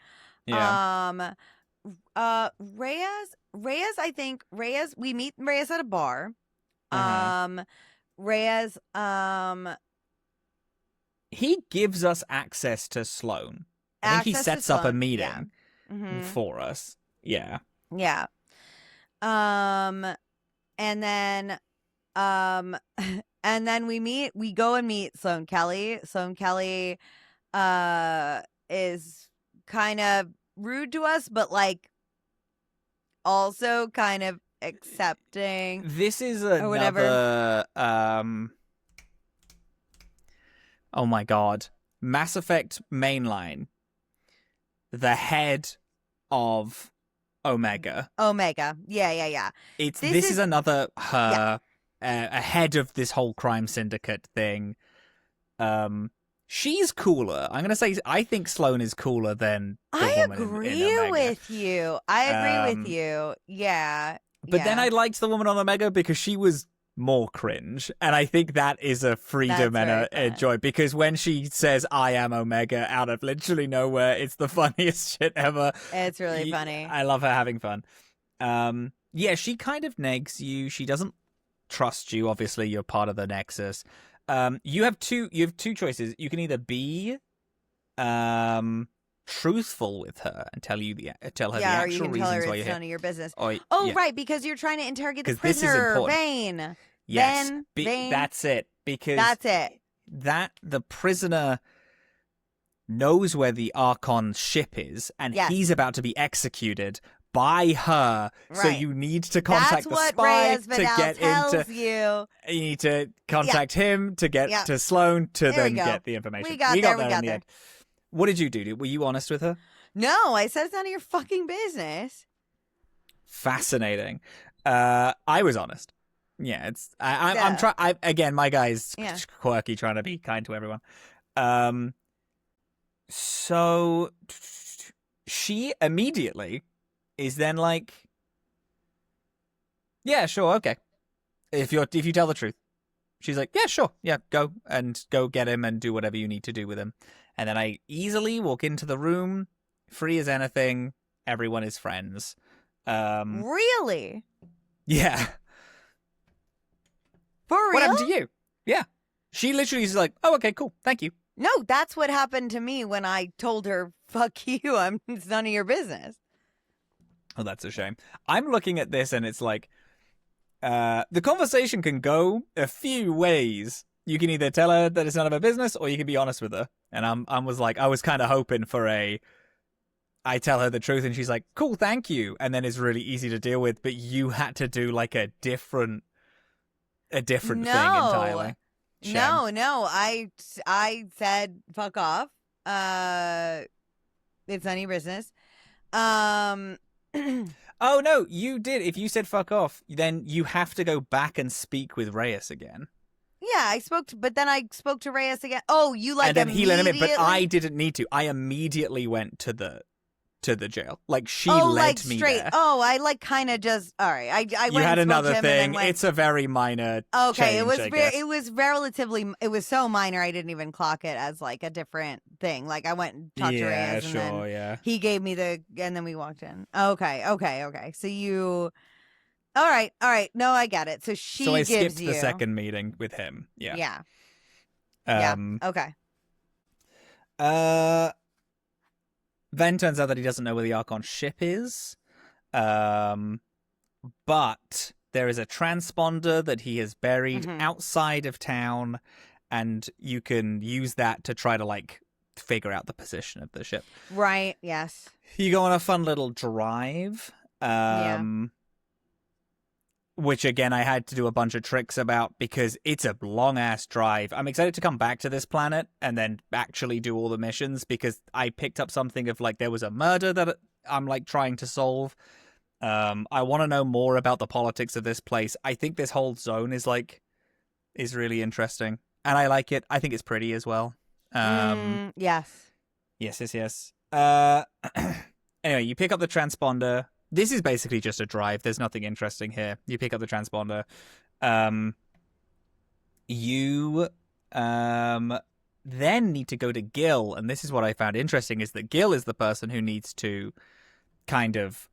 Speaker 1: Yeah.
Speaker 2: Reyes, I think we meet Reyes at a bar.
Speaker 1: Uh-huh.
Speaker 2: Reyes,
Speaker 1: he gives us access to Sloane. I think he sets up a meeting for us. Yeah.
Speaker 2: Yeah. And then we go and meet Sloane Kelly. Sloane Kelly is kind of rude to us, but like also kind of accepting.
Speaker 1: This is another oh my God. Mass Effect Mainline. The head of Omega.
Speaker 2: Yeah.
Speaker 1: This is another her ahead of this whole crime syndicate thing. She's cooler. I'm gonna say I think Sloane is cooler than the woman in Omega.
Speaker 2: With you. I agree with you. Yeah.
Speaker 1: But then I liked the woman on Omega because she was more cringe, and I think that is a freedom and a joy, because when she says I am Omega out of literally nowhere, it's the funniest shit ever.
Speaker 2: It's really funny.
Speaker 1: I love her having fun. Yeah, she kind of negs you. She doesn't trust you. Obviously, you're part of the Nexus. You have two choices. You can either be truthful with her and tell her the actual reasons why you're here. Yeah, or you can tell her it's none
Speaker 2: of your business.
Speaker 1: Right,
Speaker 2: because you're trying to interrogate the prisoner, Vane.
Speaker 1: Yes,
Speaker 2: Vane.
Speaker 1: That's it. Because
Speaker 2: that's it.
Speaker 1: That the prisoner knows where the Archon ship is, and he's about to be executed by her. Right. So you need to contact the spy to get into. You need to contact him to get to Sloane to then get the information.
Speaker 2: We got there in the end.
Speaker 1: What did you do? Were you honest with her?
Speaker 2: No, I said it's none of your fucking business.
Speaker 1: Fascinating. I was honest. Yeah, I'm trying. Again, my guy's quirky, trying to be kind to everyone. So she immediately is then like, yeah, sure, okay. If you tell the truth, she's like, yeah, sure, yeah, go get him and do whatever you need to do with him. And then I easily walk into the room, free as anything. Everyone is friends.
Speaker 2: Really?
Speaker 1: Yeah.
Speaker 2: For real?
Speaker 1: What happened to you? Yeah. She literally is like, oh, okay, cool. Thank you.
Speaker 2: No, that's what happened to me when I told her, fuck you, it's none of your business.
Speaker 1: Oh, that's a shame. I'm looking at this and it's like, the conversation can go a few ways. You can either tell her that it's none of her business, or you can be honest with her. And I was kind of hoping for I tell her the truth and she's like, cool, thank you. And then it's really easy to deal with, but you had to do like a different thing entirely. Shame.
Speaker 2: No. I said fuck off. It's none of your business.
Speaker 1: Oh no, you did. If you said fuck off, then you have to go back and speak with Reyes again.
Speaker 2: Yeah, but then I spoke to Reyes again. Oh, you like, and then he let him in,
Speaker 1: but I didn't need to. I immediately went to the jail. Like she led me
Speaker 2: straight.
Speaker 1: there.
Speaker 2: Oh, I like kind of just all right. I
Speaker 1: you
Speaker 2: went
Speaker 1: had
Speaker 2: and
Speaker 1: another thing.
Speaker 2: Went...
Speaker 1: It's a very minor.
Speaker 2: Okay,
Speaker 1: change,
Speaker 2: it was relatively. It was so minor I didn't even clock it as like a different thing. Like I went and talked to Reyes, and then he gave me and then we walked in. Okay. So you. All right. No, I get it. So I
Speaker 1: skipped the second meeting with him. Yeah.
Speaker 2: Okay.
Speaker 1: Then turns out that he doesn't know where the Archon ship is. But there is a transponder that he has buried outside of town, and you can use that to try to like figure out the position of the ship.
Speaker 2: Right, yes.
Speaker 1: You go on a fun little drive. Which, again, I had to do a bunch of tricks about because it's a long-ass drive. I'm excited to come back to this planet and then actually do all the missions because I picked up something of, like, there was a murder that I'm, like, trying to solve. I want to know more about the politics of this place. I think this whole zone is really interesting. And I like it. I think it's pretty as well.
Speaker 2: Yes.
Speaker 1: Yes. Anyway, you pick up the transponder. This is basically just a drive. There's nothing interesting here. You pick up the transponder. You then need to go to Gil, and this is what I found interesting, is that Gil is the person who needs to kind of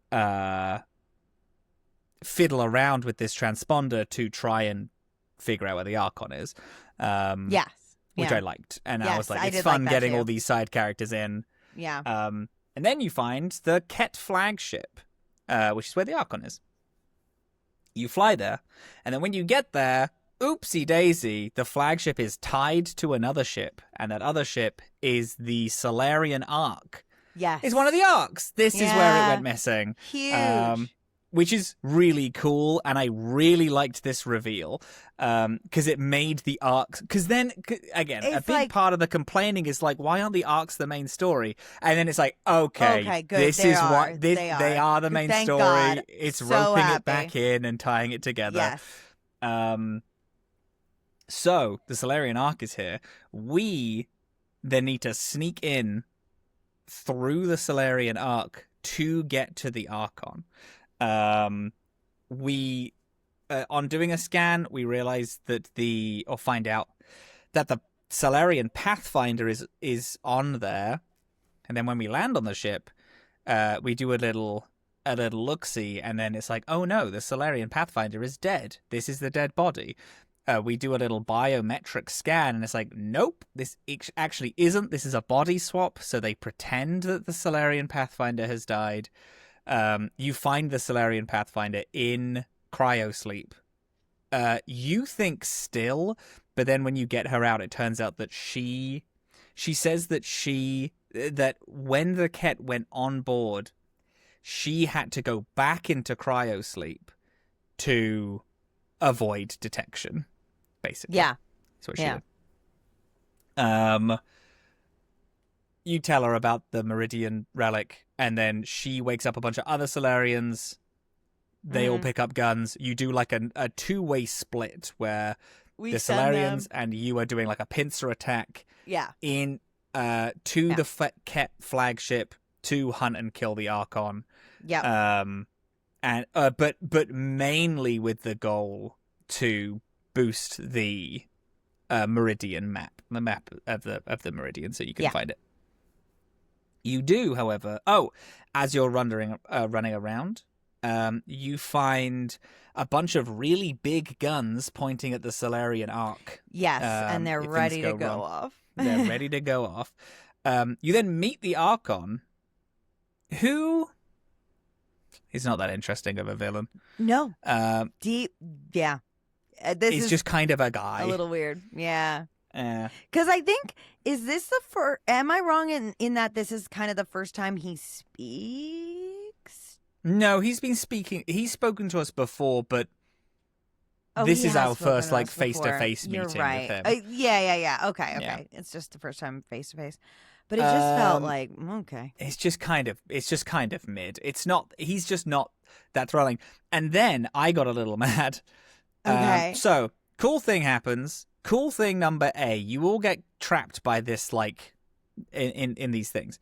Speaker 1: fiddle around with this transponder to try and figure out where the Archon is.
Speaker 2: Yes.
Speaker 1: Which I liked. And I was like, it's
Speaker 2: did
Speaker 1: fun
Speaker 2: like
Speaker 1: getting
Speaker 2: too.
Speaker 1: all these side characters in.
Speaker 2: Yeah.
Speaker 1: And then you find the Ket flagship. Which is where the Archon is. You fly there, and then when you get there, oopsie daisy, the flagship is tied to another ship, and that other ship is the Solarian Ark.
Speaker 2: Yes.
Speaker 1: It's one of the Arks. This is where it went missing.
Speaker 2: Huge.
Speaker 1: Which is really cool, and I really liked this reveal because it made the arcs. Because then, again, a big part of the complaining is like, why aren't the arcs the main story? And then it's like, okay,
Speaker 2: good.
Speaker 1: this is what they are the main story.
Speaker 2: God.
Speaker 1: It's
Speaker 2: so
Speaker 1: roping
Speaker 2: happy.
Speaker 1: it back in and tying it together.
Speaker 2: Yes.
Speaker 1: So the Solarian Arc is here. We then need to sneak in through the Solarian Arc to get to the Archon. We on doing a scan, we realize that find out that the Solarian Pathfinder is on there, and then when we land on the ship, we do a little look-see, and then it's like, oh no, the Solarian Pathfinder is dead. This is the dead body. We do a little biometric scan, and it's like, nope, this actually isn't. This is a body swap, so they pretend that the Solarian Pathfinder has died. You find the Solarian Pathfinder in cryosleep. You think still, but then when you get her out, it turns out that she says that when the Ket went on board, she had to go back into cryosleep to avoid detection, basically.
Speaker 2: Yeah.
Speaker 1: That's what she did. You tell her about the Meridian relic, and then she wakes up a bunch of other Solarians. They all pick up guns. You do like a two-way split where the Solarians and you are doing like a pincer attack.
Speaker 2: Yeah.
Speaker 1: In to the Ket flagship to hunt and kill the Archon.
Speaker 2: Yeah.
Speaker 1: And but mainly with the goal to boost the Meridian map, the map of the Meridian, so you can find it. You do, however, as you're running around, you find a bunch of really big guns pointing at the Solarian Arc.
Speaker 2: Yes, and they're ready to go off.
Speaker 1: They're ready to go off. You then meet the Archon, who is not that interesting of a villain.
Speaker 2: No. Yeah.
Speaker 1: He's just kind of a guy.
Speaker 2: A little weird. Yeah.
Speaker 1: Because
Speaker 2: I think, is this the first, am I wrong in that this is kind of the first time he speaks?
Speaker 1: No, he's been speaking. He's spoken to us before, but this is our first like face-to-face meeting with him.
Speaker 2: Yeah. Okay. Yeah. It's just the first time face-to-face. But it just felt like, okay.
Speaker 1: It's just kind of mid. He's just not that thrilling. And then I got a little mad.
Speaker 2: Okay.
Speaker 1: So, cool thing happens. Cool thing number A, you all get trapped by this, like, in these things.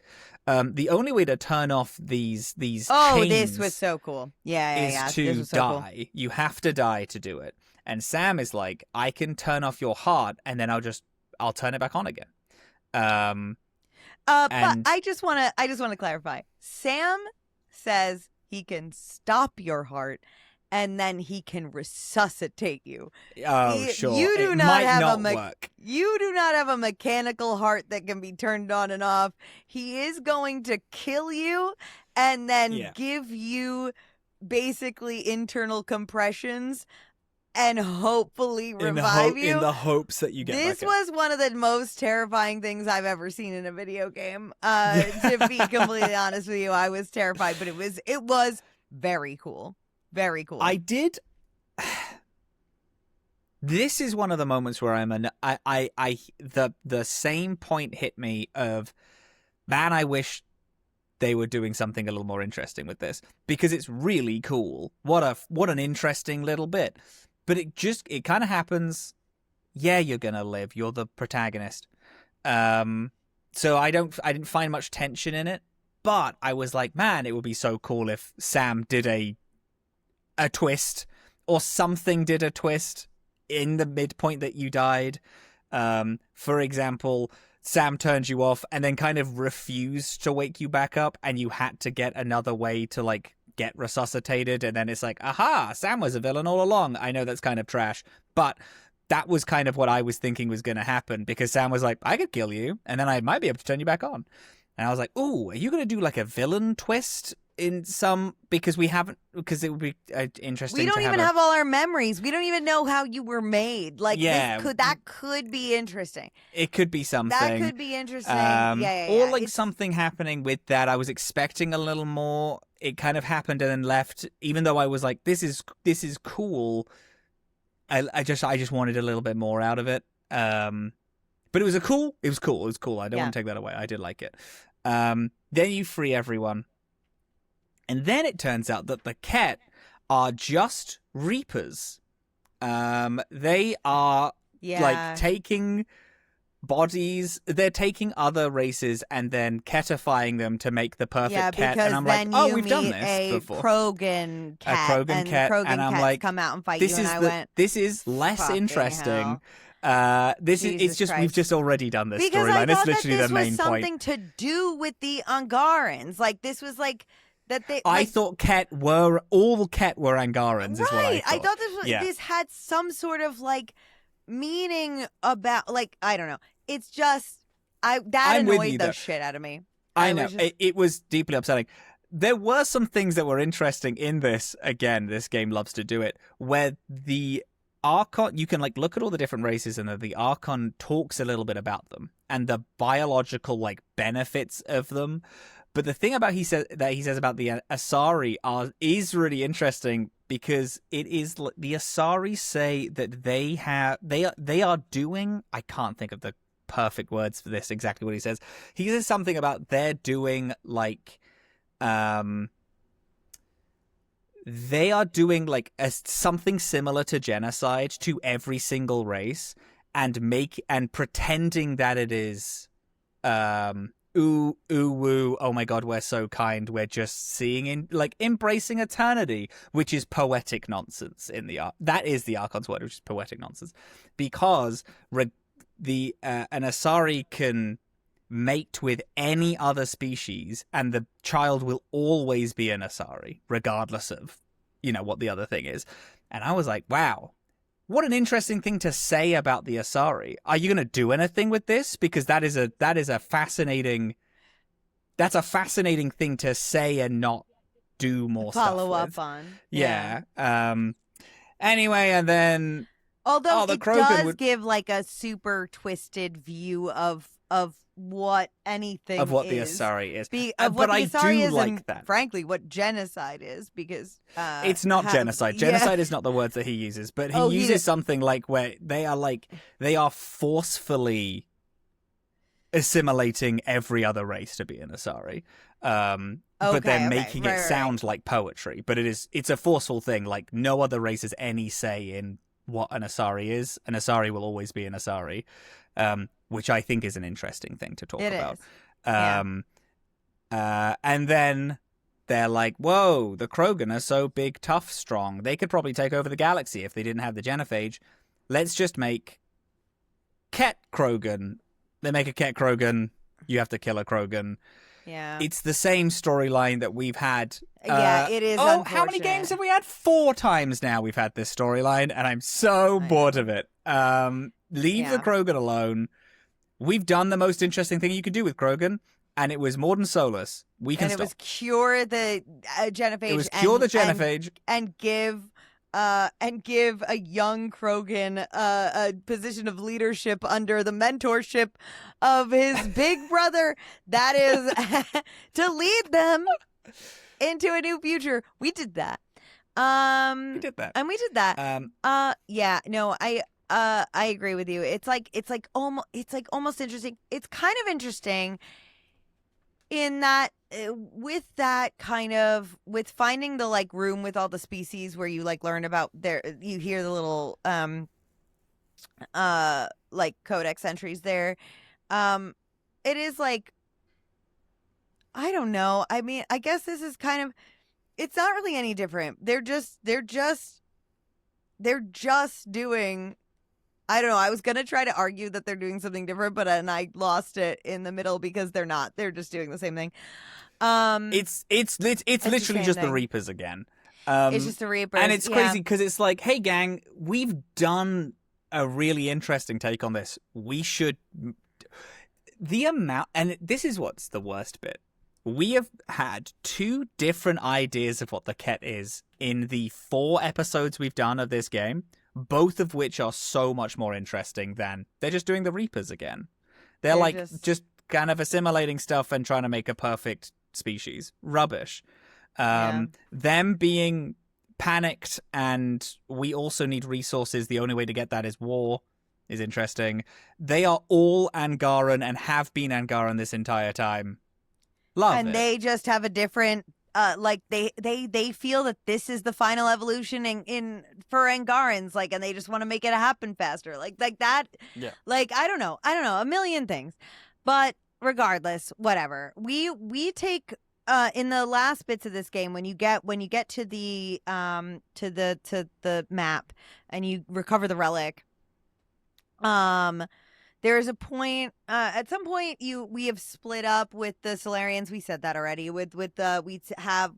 Speaker 1: The only way to turn off these chains
Speaker 2: this was so cool.
Speaker 1: Is to die. Cool. You have to die to do it. And Sam is like, I can turn off your heart, and then I'll turn it back on again. But
Speaker 2: I just want to clarify. Sam says he can stop your heart, and then he can resuscitate you.
Speaker 1: Oh, sure.
Speaker 2: You do
Speaker 1: it
Speaker 2: not
Speaker 1: might
Speaker 2: have
Speaker 1: not
Speaker 2: work. You do not have a mechanical heart that can be turned on and off. He is going to kill you and then give you basically internal compressions and hopefully revive you.
Speaker 1: In the hopes that you get
Speaker 2: this
Speaker 1: back
Speaker 2: was one of the most terrifying things I've ever seen in a video game. To be completely honest with you, I was terrified, but it was very cool. Very cool.
Speaker 1: I did. This is one of the moments where the same point hit me of, man, I wish they were doing something a little more interesting with this, because it's really cool. What an interesting little bit. But it kind of happens. Yeah, you're gonna live. You're the protagonist. So I didn't find much tension in it, but I was like, man, it would be so cool if Sam did a twist, or something did a twist in the midpoint that you died. For example, Sam turned you off and then kind of refused to wake you back up, and you had to get another way to like get resuscitated, and then it's like, aha, Sam was a villain all along. I know that's kind of trash, but that was kind of what I was thinking was going to happen, because Sam was like, I could kill you, and then I might be able to turn you back on. And I was like, ooh, are you going to do like a villain twist in some, because it would be interesting.
Speaker 2: We don't even have all our memories. We don't even know how you were made. Like,
Speaker 1: yeah,
Speaker 2: that could be interesting.
Speaker 1: It could be something.
Speaker 2: That could be interesting.
Speaker 1: Or like something happening with that. I was expecting a little more. It kind of happened and then left, even though I was like, this is cool. I just wanted a little bit more out of it. But it was cool. I don't want to take that away. I did like it. Then you free everyone. And then it turns out that the Ket are just Reapers. They are like taking bodies. They're taking other races and then Ketifying them to make the perfect Ket. And I'm like, oh, we've done this before.
Speaker 2: Krogan Ket.
Speaker 1: A Krogan Ket. And I'm like,
Speaker 2: come out and fight you. And I went,
Speaker 1: this is less interesting. It's just Christ. We've just already done this storyline. It's literally the main point.
Speaker 2: This was something to do with the Angarans. Like, this was like that they.
Speaker 1: I thought all Ket were Angarans. Right. Is what I thought.
Speaker 2: This had some sort of like meaning about, like, I don't know. It's just that annoyed the shit out of me.
Speaker 1: I know it was deeply upsetting. There were some things that were interesting in this. Again, this game loves to do it, where the Archon, you can like look at all the different races, and the Archon talks a little bit about them and the biological like benefits of them. But the thing about he says about the Asari is really interesting, because it is the Asari say that they are doing, I can't think of the perfect words for this, exactly what he says. He says something about they're doing like they are doing like something similar to genocide to every single race, and pretending that it is ooh woo, oh my god, we're so kind, we're just seeing embracing eternity, which is poetic nonsense that is the Archon's word, which is poetic nonsense, because an Asari can mate with any other species, and the child will always be an Asari, regardless of, what the other thing is. And I was like, wow, what an interesting thing to say about the Asari. Are you going to do anything with this? Because that is a fascinating thing to say and not do more
Speaker 2: follow
Speaker 1: stuff
Speaker 2: up
Speaker 1: with.
Speaker 2: on.
Speaker 1: Yeah. Anyway, and then
Speaker 2: although
Speaker 1: the
Speaker 2: it
Speaker 1: Krogan
Speaker 2: does give like a super twisted view of what anything
Speaker 1: of what
Speaker 2: is.
Speaker 1: The Asari is.
Speaker 2: But I do
Speaker 1: like
Speaker 2: and,
Speaker 1: that.
Speaker 2: Frankly, what genocide is, because
Speaker 1: it's not genocide. Genocide is not the words that he uses, but he uses something like where they are forcefully assimilating every other race to be an Asari. But they're making it sound like poetry. But it's a forceful thing. Like, no other race has any say in what an Asari is. An Asari will always be an Asari. Which I think is an interesting thing to talk about. And then they're like, whoa, the Krogan are so big, tough, strong. They could probably take over the galaxy if they didn't have the genophage. Let's just make Ket Krogan. They make a Ket Krogan. You have to kill a Krogan.
Speaker 2: Yeah.
Speaker 1: It's the same storyline that we've had.
Speaker 2: It is.
Speaker 1: Oh, how many games have we had? 4 times now we've had this storyline, and I'm so bored of it. Leave the Krogan alone. We've done the most interesting thing you could do with Krogan, and it was Morden Solus. We can stop.
Speaker 2: It was cure the genophage.
Speaker 1: It was cure the genophage.
Speaker 2: And give give a young Krogan a position of leadership under the mentorship of his big brother, that is to lead them into a new future. We did that.
Speaker 1: We did that.
Speaker 2: And we did that. Yeah, no, I agree with you. It's almost interesting. It's kind of interesting in that with that kind of with finding the like room with all the species where you like learn about you hear the little like codex entries there. It is like, I don't know. I mean, I guess this is kind of, it's not really any different. They're just doing, I don't know. I was going to try to argue that they're doing something different, and I lost it in the middle because they're not. They're just doing the same thing.
Speaker 1: It's literally just the Reapers again.
Speaker 2: It's just the Reapers.
Speaker 1: And it's crazy because it's like, hey, gang, we've done a really interesting take on this. We should... The amount... And this is what's the worst bit. We have had 2 different ideas of what the Ket is in the 4 episodes we've done of this game, both of which are so much more interesting than they're just doing the Reapers again. They're like just kind of assimilating stuff and trying to make a perfect species. Rubbish. Them being panicked and we also need resources. The only way to get that is war is interesting. They are all Angaran and have been Angaran this entire time. Love it.
Speaker 2: They just have a different, like they feel that this is the final evolution in for Angarans, like, and they just want to make it happen faster, like that.
Speaker 1: Yeah.
Speaker 2: Like I don't know, a million things, but regardless, whatever. We take in the last bits of this game when you get to the map and you recover the relic. There's a point, at some point we have split up with the Solarians. We said that already. We have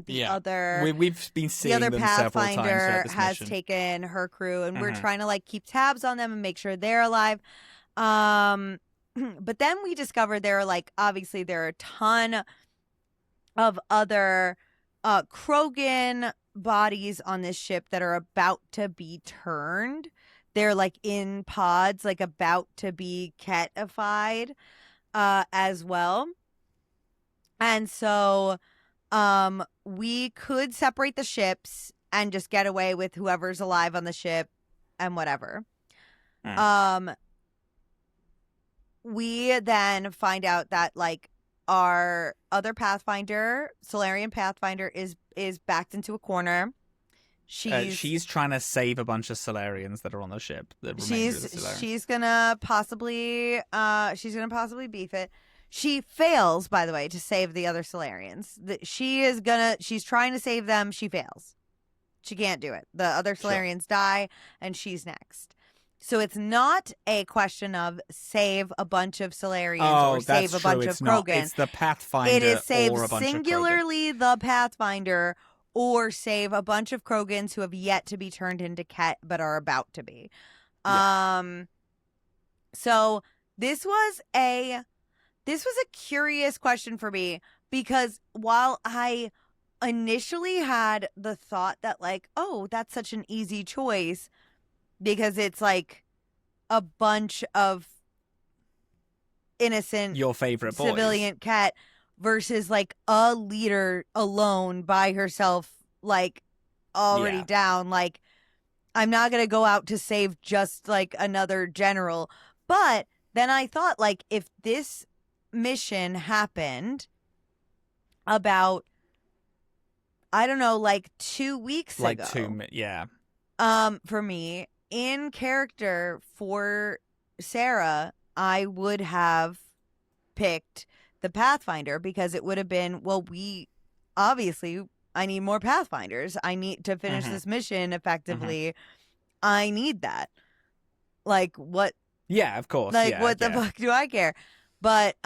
Speaker 2: the other.
Speaker 1: We've been seeing
Speaker 2: the other
Speaker 1: them
Speaker 2: Pathfinder
Speaker 1: several times throughout this
Speaker 2: has
Speaker 1: mission.
Speaker 2: taken her crew, and we're trying to like keep tabs on them and make sure they're alive. But then we discovered there are a ton of other Krogan bodies on this ship that are about to be turned. They're like in pods, like about to be catified as well. And so we could separate the ships and just get away with whoever's alive on the ship and whatever. We then find out that like our other Pathfinder, Solarian Pathfinder, is backed into a corner.
Speaker 1: She's trying to save a bunch of Solarians that are on the ship.
Speaker 2: She's gonna possibly beef it. She fails, by the way, to save the other Solarians. She's trying to save them. She fails. She can't do it. The other Solarians die, and she's next. So it's not a question of save a bunch of Solarians or save a bunch of Krogan.
Speaker 1: It's the Pathfinder.
Speaker 2: It is save
Speaker 1: or a bunch
Speaker 2: singularly
Speaker 1: of
Speaker 2: the Pathfinder, or save a bunch of Krogans who have yet to be turned into Ket but are about to be. Yeah. So this was a curious question for me, because while I initially had the thought that like, oh, that's such an easy choice because it's like a bunch of innocent
Speaker 1: your favorite boys.
Speaker 2: Civilian Ket versus like a leader alone by herself, like already down. Like, I'm not going to go out to save just like another general. But then I thought, like, if this mission happened about, I don't know, like 2 weeks ago. For me, in character for Sarah, I would have picked the Pathfinder, because it would have been, well, I need more Pathfinders. I need to finish this mission effectively. I need that. Like, what?
Speaker 1: Yeah, of course.
Speaker 2: Like, what the fuck do I care? But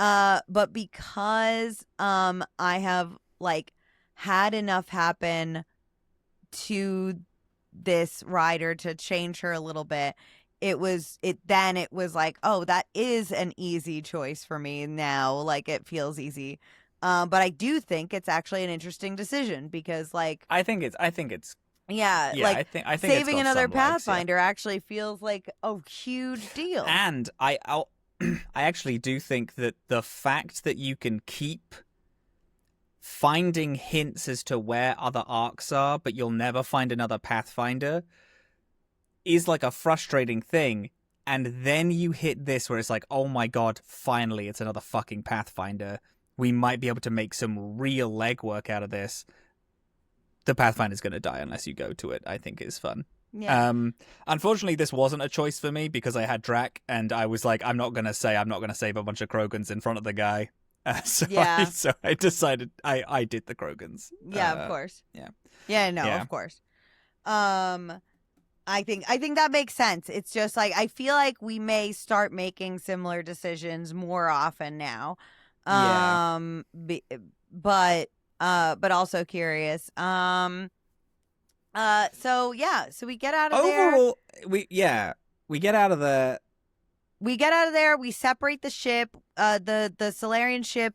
Speaker 2: because I have like had enough happen to this rider to change her a little bit, it was like, oh, that is an easy choice for me now. Like, it feels easy. But I do think it's actually an interesting decision, because like
Speaker 1: I think it's
Speaker 2: Yeah,
Speaker 1: Yeah,
Speaker 2: like
Speaker 1: I think it's
Speaker 2: saving
Speaker 1: got
Speaker 2: another
Speaker 1: some legs,
Speaker 2: Pathfinder actually feels like a huge deal.
Speaker 1: And I actually do think that the fact that you can keep finding hints as to where other arcs are, but you'll never find another Pathfinder, is like a frustrating thing. And then you hit this where it's like, oh my god, finally it's another fucking Pathfinder. We might be able to make some real legwork out of this. The Pathfinder's going to die unless you go to it, I think is fun.
Speaker 2: Yeah.
Speaker 1: Unfortunately, this wasn't a choice for me because I had Drac, and I was like, I'm not going to save a bunch of Krogans in front of the guy. So I decided I did the Krogans.
Speaker 2: Yeah, of course.
Speaker 1: Yeah.
Speaker 2: Yeah, no, of course. I think that makes sense. It's just like I feel like we may start making similar decisions more often now. But also curious. So we get out of there.
Speaker 1: Overall, we get out of there.
Speaker 2: We get out of there. We separate the ship. The Solarian ship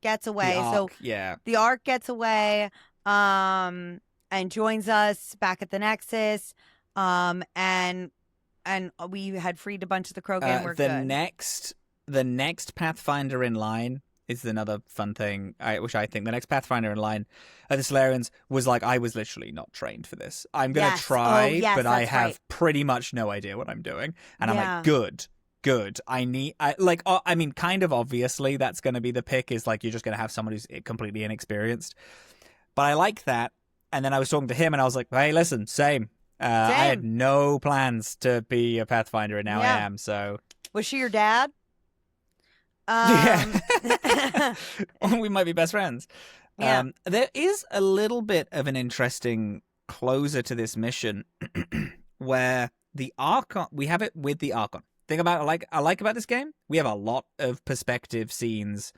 Speaker 2: gets away. The Ark gets away. And joins us back at the Nexus. And we had freed a bunch of the Krogan. We're good.
Speaker 1: The next Pathfinder in line is another fun thing, which I think the next Pathfinder in line the Solarians was like, I was literally not trained for this. I'm going to try, but I have pretty much no idea what I'm doing. And I'm like, good. I mean, kind of obviously that's going to be the pick, is like, you're just going to have someone who's completely inexperienced. But I like that. And then I was talking to him and I was like, hey, listen, same. I had no plans to be a Pathfinder, and now I am, so.
Speaker 2: Was she your dad?
Speaker 1: Yeah. We might be best friends.
Speaker 2: Yeah.
Speaker 1: There is a little bit of an interesting closer to this mission where the Archon, we have it with the Archon. Thing about I like about this game, we have a lot of perspective scenes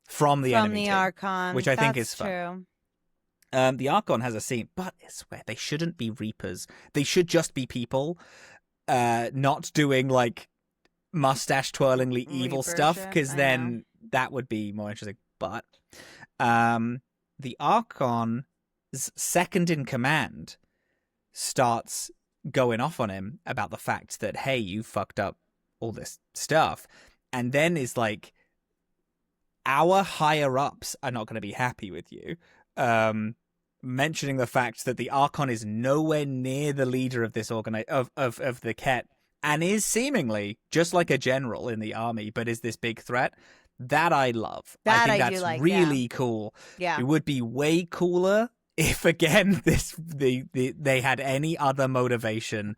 Speaker 1: from the enemy team,
Speaker 2: Archon,
Speaker 1: which I think is fun.
Speaker 2: True.
Speaker 1: The Archon has a scene, but I swear they shouldn't be Reapers. They should just be people, not doing like mustache twirlingly evil stuff, because then that would be more interesting. But the Archon's second in command starts going off on him about the fact that, hey, you fucked up all this stuff, and then is like, our higher ups are not going to be happy with you. Mentioning the fact that the Archon is nowhere near the leader of this of the Ket, and is seemingly just like a general in the army, but is this big threat. That I love. I think that's really cool.
Speaker 2: Yeah.
Speaker 1: It would be way cooler if, again, they had any other motivation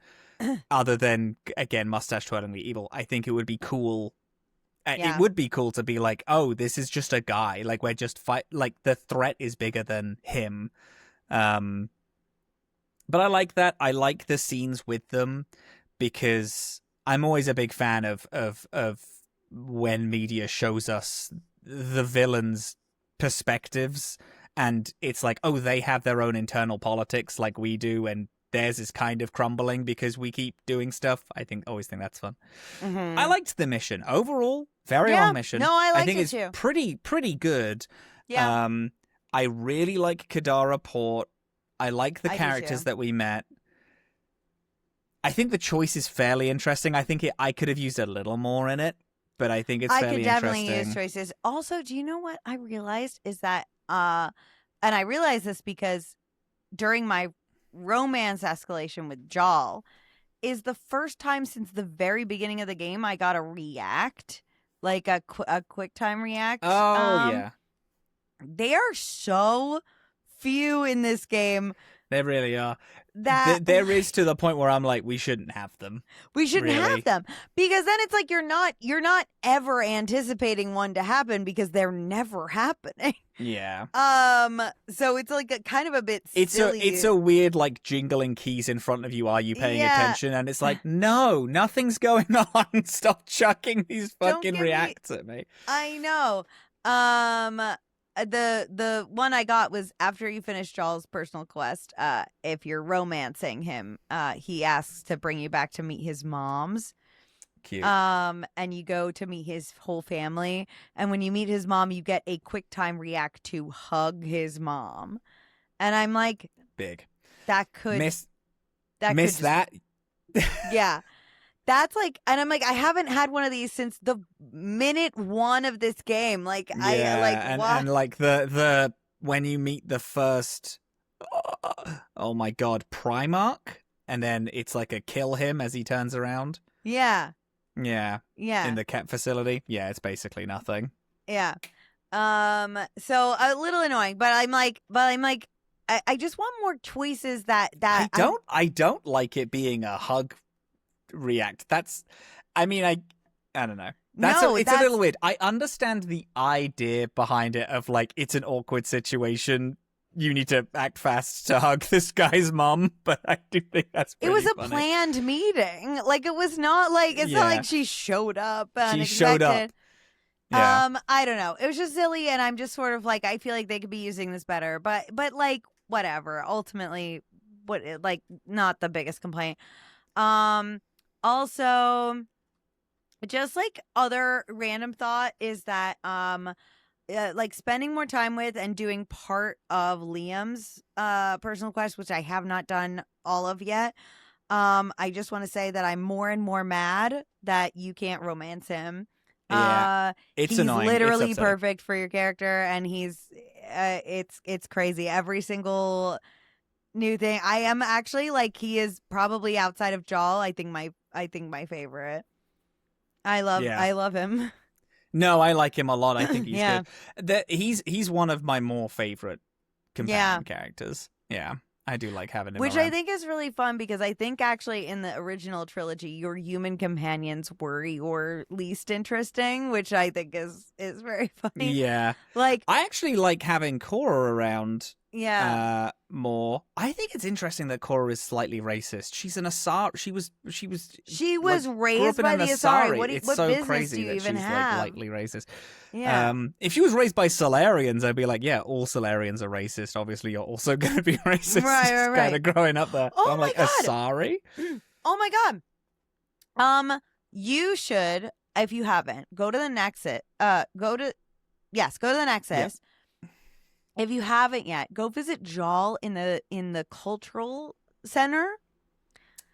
Speaker 1: other than, again, mustache twirlingly evil. I think it would be cool. It would be cool to be like, oh, this is just a guy. Like, we're just like, the threat is bigger than him. But I like that. I like the scenes with them, because I'm always a big fan of when media shows us the villains' perspectives, and it's like, oh, they have their own internal politics like we do, and theirs is kind of crumbling because we keep doing stuff. Always think that's fun.
Speaker 2: Mm-hmm.
Speaker 1: I liked the mission overall. Very long mission.
Speaker 2: No, I
Speaker 1: think
Speaker 2: it's
Speaker 1: too. Pretty good.
Speaker 2: Yeah.
Speaker 1: I really like Kadara Port. I like the characters that we met. I think the choice is fairly interesting. I think I could have used a little more in it, but I think it's fairly interesting. I could definitely
Speaker 2: use choices. Also, do you know what I realized is that, and I realized this because during my romance escalation with Jal, is the first time since the very beginning of the game I got a react, like a quick time react.
Speaker 1: Oh, yeah.
Speaker 2: They are so few in this game.
Speaker 1: They really are. That there is to the point where I'm like, we shouldn't have them.
Speaker 2: We shouldn't have them, because then it's like you're not ever anticipating one to happen because they're never happening.
Speaker 1: Yeah.
Speaker 2: So it's like a kind of a bit silly.
Speaker 1: It's a weird, like, jingling keys in front of you. Are you paying attention? And it's like, no, nothing's going on. Stop chucking these fucking reacts at me.
Speaker 2: I know. The one I got was after you finish Jal's personal quest. If you're romancing him, he asks to bring you back to meet his moms.
Speaker 1: Cute.
Speaker 2: And you go to meet his whole family, and when you meet his mom, you get a quick time react to hug his mom, and I'm like,
Speaker 1: big.
Speaker 2: that could
Speaker 1: miss
Speaker 2: just,
Speaker 1: that.
Speaker 2: Yeah. That's like, and I'm like, I haven't had one of these since the minute one of this game. Like,
Speaker 1: Yeah,
Speaker 2: I like,
Speaker 1: and
Speaker 2: what?
Speaker 1: and like the when you meet the first, oh my god, Primarch, and then it's like a kill him as he turns around.
Speaker 2: Yeah.
Speaker 1: Yeah.
Speaker 2: Yeah.
Speaker 1: In the Ket facility. Yeah, it's basically nothing.
Speaker 2: Yeah. So a little annoying, but I'm like, I just want more choices that
Speaker 1: I don't like it being a hug react. I don't know. It's a little weird. I understand the idea behind it of like it's an awkward situation. You need to act fast to hug this guy's mom, but I do think that's pretty
Speaker 2: It was a
Speaker 1: funny.
Speaker 2: planned meeting. Like it was not like not like she showed up unexpected.
Speaker 1: She showed up. Yeah.
Speaker 2: I don't know. It was just silly, and I'm just sort of like, I feel like they could be using this better. But like whatever. Ultimately, like not the biggest complaint. Also, just like other random thought is that like spending more time with and doing part of Liam's personal quest, which I have not done all of yet. I just want to say that I'm more and more mad that you can't romance him.
Speaker 1: Yeah,
Speaker 2: he's
Speaker 1: annoying.
Speaker 2: Literally
Speaker 1: it's
Speaker 2: perfect for your character, and he's it's crazy. Every single new thing. I am actually like, he is probably outside of Jal, I think my favorite. I love him.
Speaker 1: No, I like him a lot. I think he's good. He's one of my more favorite companion characters. Yeah. I do like having him
Speaker 2: Which
Speaker 1: around.
Speaker 2: I think is really fun, because I think actually in the original trilogy, your human companions were your least interesting, which I think is very funny.
Speaker 1: Yeah.
Speaker 2: Like,
Speaker 1: I actually like having Cora around more. I think it's interesting that Cora is slightly racist. She's an Asari. She was like,
Speaker 2: raised by the Asari. What
Speaker 1: so
Speaker 2: business
Speaker 1: crazy
Speaker 2: do you
Speaker 1: that
Speaker 2: even
Speaker 1: she's
Speaker 2: have?
Speaker 1: like lightly racist.
Speaker 2: Yeah.
Speaker 1: If she was raised by Solarians, I'd be like, yeah, all Solarians are racist. Obviously, you're also going to be racist.
Speaker 2: Right.
Speaker 1: Kind of growing up there.
Speaker 2: Oh
Speaker 1: I'm
Speaker 2: my
Speaker 1: like,
Speaker 2: God.
Speaker 1: Asari?
Speaker 2: Oh my God. You should, if you haven't, go to the Nexus. Go to the Nexus.
Speaker 1: Yep.
Speaker 2: If you haven't yet, go visit Jal in the cultural center.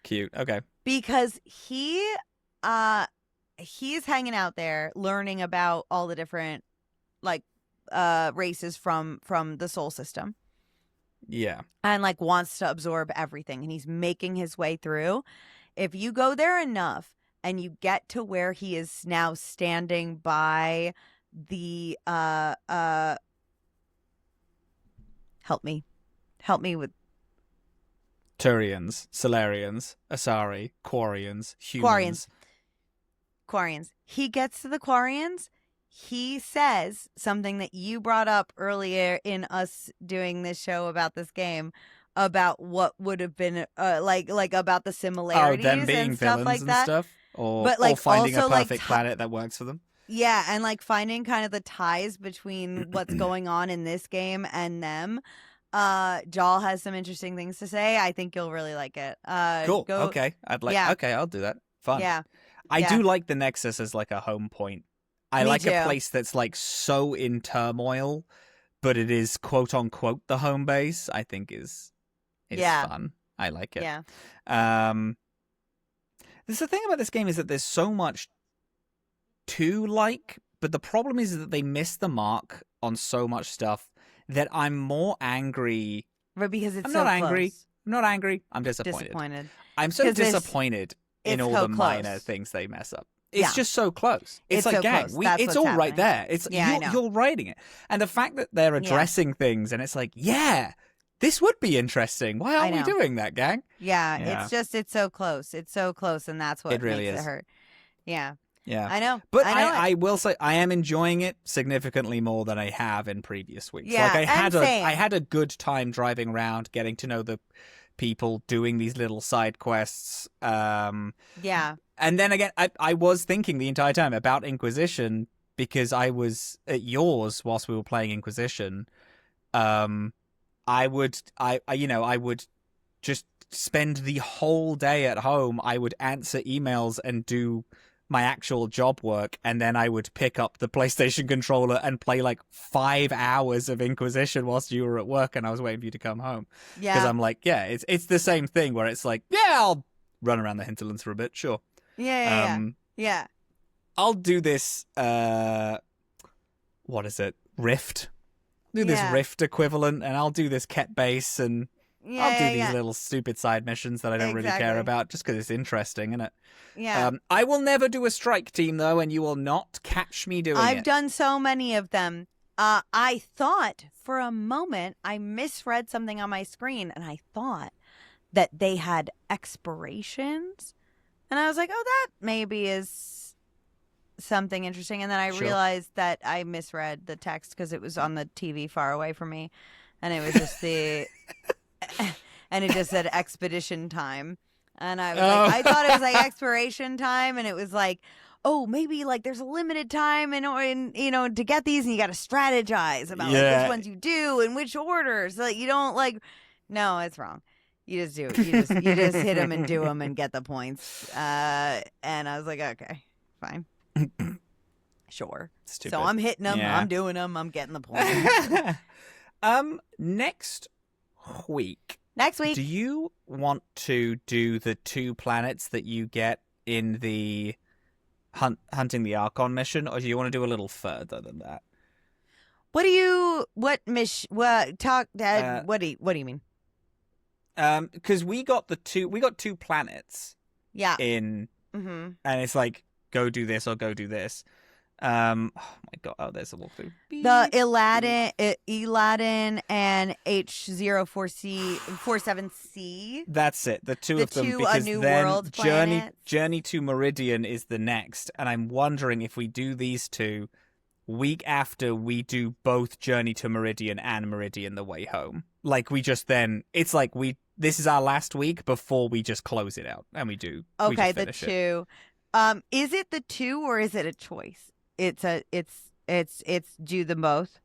Speaker 1: Cute. Okay.
Speaker 2: Because he's hanging out there, learning about all the different like races from the Sol system.
Speaker 1: Yeah.
Speaker 2: And like wants to absorb everything, and he's making his way through. If you go there enough and you get to where he is now standing by the help me with
Speaker 1: Turians, Solarians, Asari, Quarians, humans.
Speaker 2: Quarians. He gets to the Quarians. He says something that you brought up earlier in us doing this show about this game, about what would have been like about the similarities
Speaker 1: them being
Speaker 2: and stuff
Speaker 1: villains
Speaker 2: like
Speaker 1: and
Speaker 2: that.
Speaker 1: stuff, or
Speaker 2: but like
Speaker 1: finding
Speaker 2: also,
Speaker 1: a perfect planet that works for them.
Speaker 2: Yeah, and like finding kind of the ties between what's going on in this game and them. Jal has some interesting things to say. I think you'll really like it.
Speaker 1: Cool. Okay. Okay, I'll do that. Fun.
Speaker 2: Yeah.
Speaker 1: I do like the Nexus as like a home point. I
Speaker 2: Me
Speaker 1: like
Speaker 2: too.
Speaker 1: a place that's like so in turmoil, but it is quote unquote the home base. I think is fun. I like it.
Speaker 2: Yeah.
Speaker 1: There's the thing about this game is that there's so much to like, but the problem is that they miss the mark on so much stuff that I'm more angry.
Speaker 2: But because it's
Speaker 1: I'm
Speaker 2: so
Speaker 1: not angry.
Speaker 2: close.
Speaker 1: I'm not angry. I'm disappointed. I'm so
Speaker 2: 'Cause
Speaker 1: disappointed in all the minor
Speaker 2: close.
Speaker 1: things they mess up. It's just so close. It's like,
Speaker 2: so
Speaker 1: gang,
Speaker 2: close. That's
Speaker 1: it's
Speaker 2: what's
Speaker 1: all
Speaker 2: happening.
Speaker 1: right there. It's
Speaker 2: I know.
Speaker 1: you're writing it. And the fact that they're addressing things and it's like, yeah, this would be interesting. Why aren't we doing that, gang?
Speaker 2: Yeah, it's so close. It's so close, and that's what
Speaker 1: it really
Speaker 2: makes
Speaker 1: is.
Speaker 2: it hurt. Yeah.
Speaker 1: Yeah.
Speaker 2: I know.
Speaker 1: But
Speaker 2: I
Speaker 1: will say I am enjoying it significantly more than I have in previous weeks.
Speaker 2: Yeah,
Speaker 1: like
Speaker 2: same.
Speaker 1: I had a good time driving around, getting to know the people, doing these little side quests.
Speaker 2: Yeah.
Speaker 1: And then again, I was thinking the entire time about Inquisition because I was at yours whilst we were playing Inquisition. I would just spend the whole day at home. I would answer emails and do my actual job work, and then I would pick up the PlayStation controller and play like 5 hours of Inquisition whilst you were at work and I was waiting for you to come home.
Speaker 2: Yeah.
Speaker 1: Because I'm like, yeah, it's the same thing where it's like, yeah, I'll run around the hinterlands for a bit, sure.
Speaker 2: Yeah.
Speaker 1: I'll do this, what is it? Rift? Do this Rift equivalent, and I'll do this Ket base, and I'll do these little stupid side missions that I don't really care about just because it's interesting, isn't it?
Speaker 2: Yeah.
Speaker 1: I will never do a strike team, though, and you will not catch me doing it.
Speaker 2: I've done so many of them. I thought for a moment I misread something on my screen, and I thought that they had expirations. And I was like, oh, that maybe is something interesting. And then I realized that I misread the text because it was on the TV far away from me. And it was just and it just said expedition time. And I was like, I thought it was like expiration time. And it was like, oh, maybe like there's a limited time and you know, to get these, and you got to strategize about like which ones you do and which orders. Like you don't like, no, it's wrong. You just do it. You just hit them and do them and get the points. And I was like, okay, fine. Sure.
Speaker 1: Stupid.
Speaker 2: So I'm hitting them. I'm doing them. I'm getting the points.
Speaker 1: Next week.
Speaker 2: Do
Speaker 1: you want to do the 2 planets that you get in the hunting the Archon mission, or do you want to do a little further than that?
Speaker 2: What do you mean?
Speaker 1: Because we got 2 planets.
Speaker 2: Yeah.
Speaker 1: And it's like, go do this or go do this. Oh my god! Oh, there's a walkthrough.
Speaker 2: The Eladin and H0447C.
Speaker 1: That's it. The two of them, because then Journey to Meridian is the next, and I'm wondering if we do these 2 week after we do both Journey to Meridian and Meridian the Way Home. Like we just then, it's like this is our last week before we just close it out, and we do.
Speaker 2: Okay,
Speaker 1: the
Speaker 2: 2. Is it the 2 or is it a choice? It's do them both.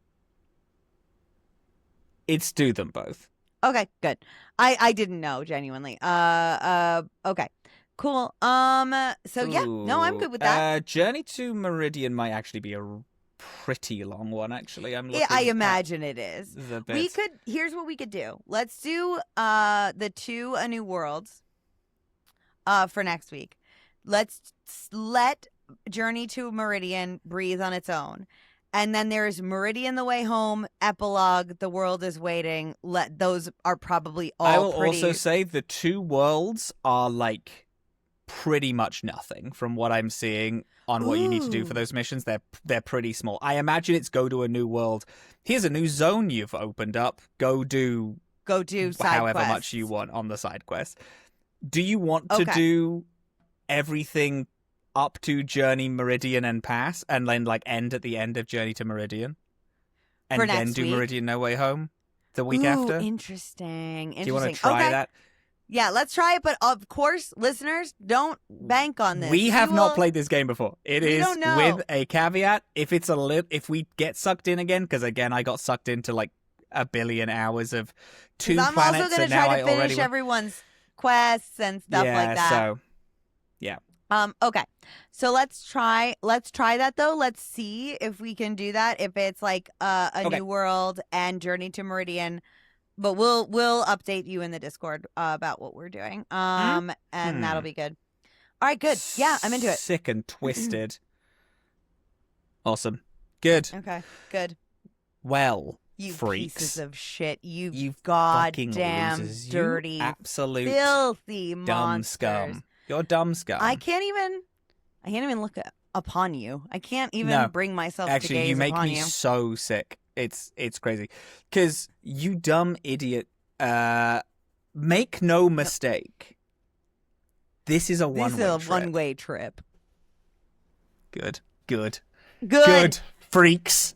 Speaker 1: It's do them both.
Speaker 2: Okay, good. I didn't know, genuinely. Okay. Cool. So yeah, no, I'm good with that.
Speaker 1: Journey to Meridian might actually be a pretty long one, actually.
Speaker 2: I imagine it is. Here's what we could do. Let's do the 2 A New Worlds for next week. Let's let Journey to Meridian breathe on its own. And then there's Meridian the Way Home, Epilogue, The World is Waiting. Those are probably all
Speaker 1: I will also say the 2 worlds are like pretty much nothing from what I'm seeing on what you need to do for those missions. They're pretty small. I imagine it's go to a new world. Here's a new zone you've opened up. Go do
Speaker 2: side
Speaker 1: however
Speaker 2: quests.
Speaker 1: much you want on the side quest. Do you want to do everything up to Journey, Meridian, and pass, and then like end at the end of Journey to Meridian, and then do Meridian No Way Home the week after?
Speaker 2: Interesting.
Speaker 1: Do you want to try that?
Speaker 2: Yeah, let's try it. But of course, listeners, don't bank on this.
Speaker 1: We have not played this game before. It is with a caveat. If it's if we get sucked in again, because again, I got sucked into like 1 billion hours of 2 planets.
Speaker 2: I'm also going to try to finish everyone's quests and stuff like that.
Speaker 1: So, yeah.
Speaker 2: Okay. So let's try that though. Let's see if we can do that. If it's like a New World and Journey to Meridian, but we'll update you in the Discord about what we're doing. And that'll be good. All right, good. Yeah, I'm into it.
Speaker 1: Sick and twisted. Awesome. Good.
Speaker 2: Okay, good.
Speaker 1: Well,
Speaker 2: you
Speaker 1: freaks.
Speaker 2: Pieces of shit. You goddamn dirty,
Speaker 1: you absolute
Speaker 2: filthy
Speaker 1: dumb
Speaker 2: monsters.
Speaker 1: scum. You're dumb scum.
Speaker 2: I can't even look upon you. I can't even bring myself to gaze upon you.
Speaker 1: Actually, you make me so sick. It's crazy. Because you dumb idiot, make no mistake. This is a one-way
Speaker 2: trip.
Speaker 1: Good. Freaks.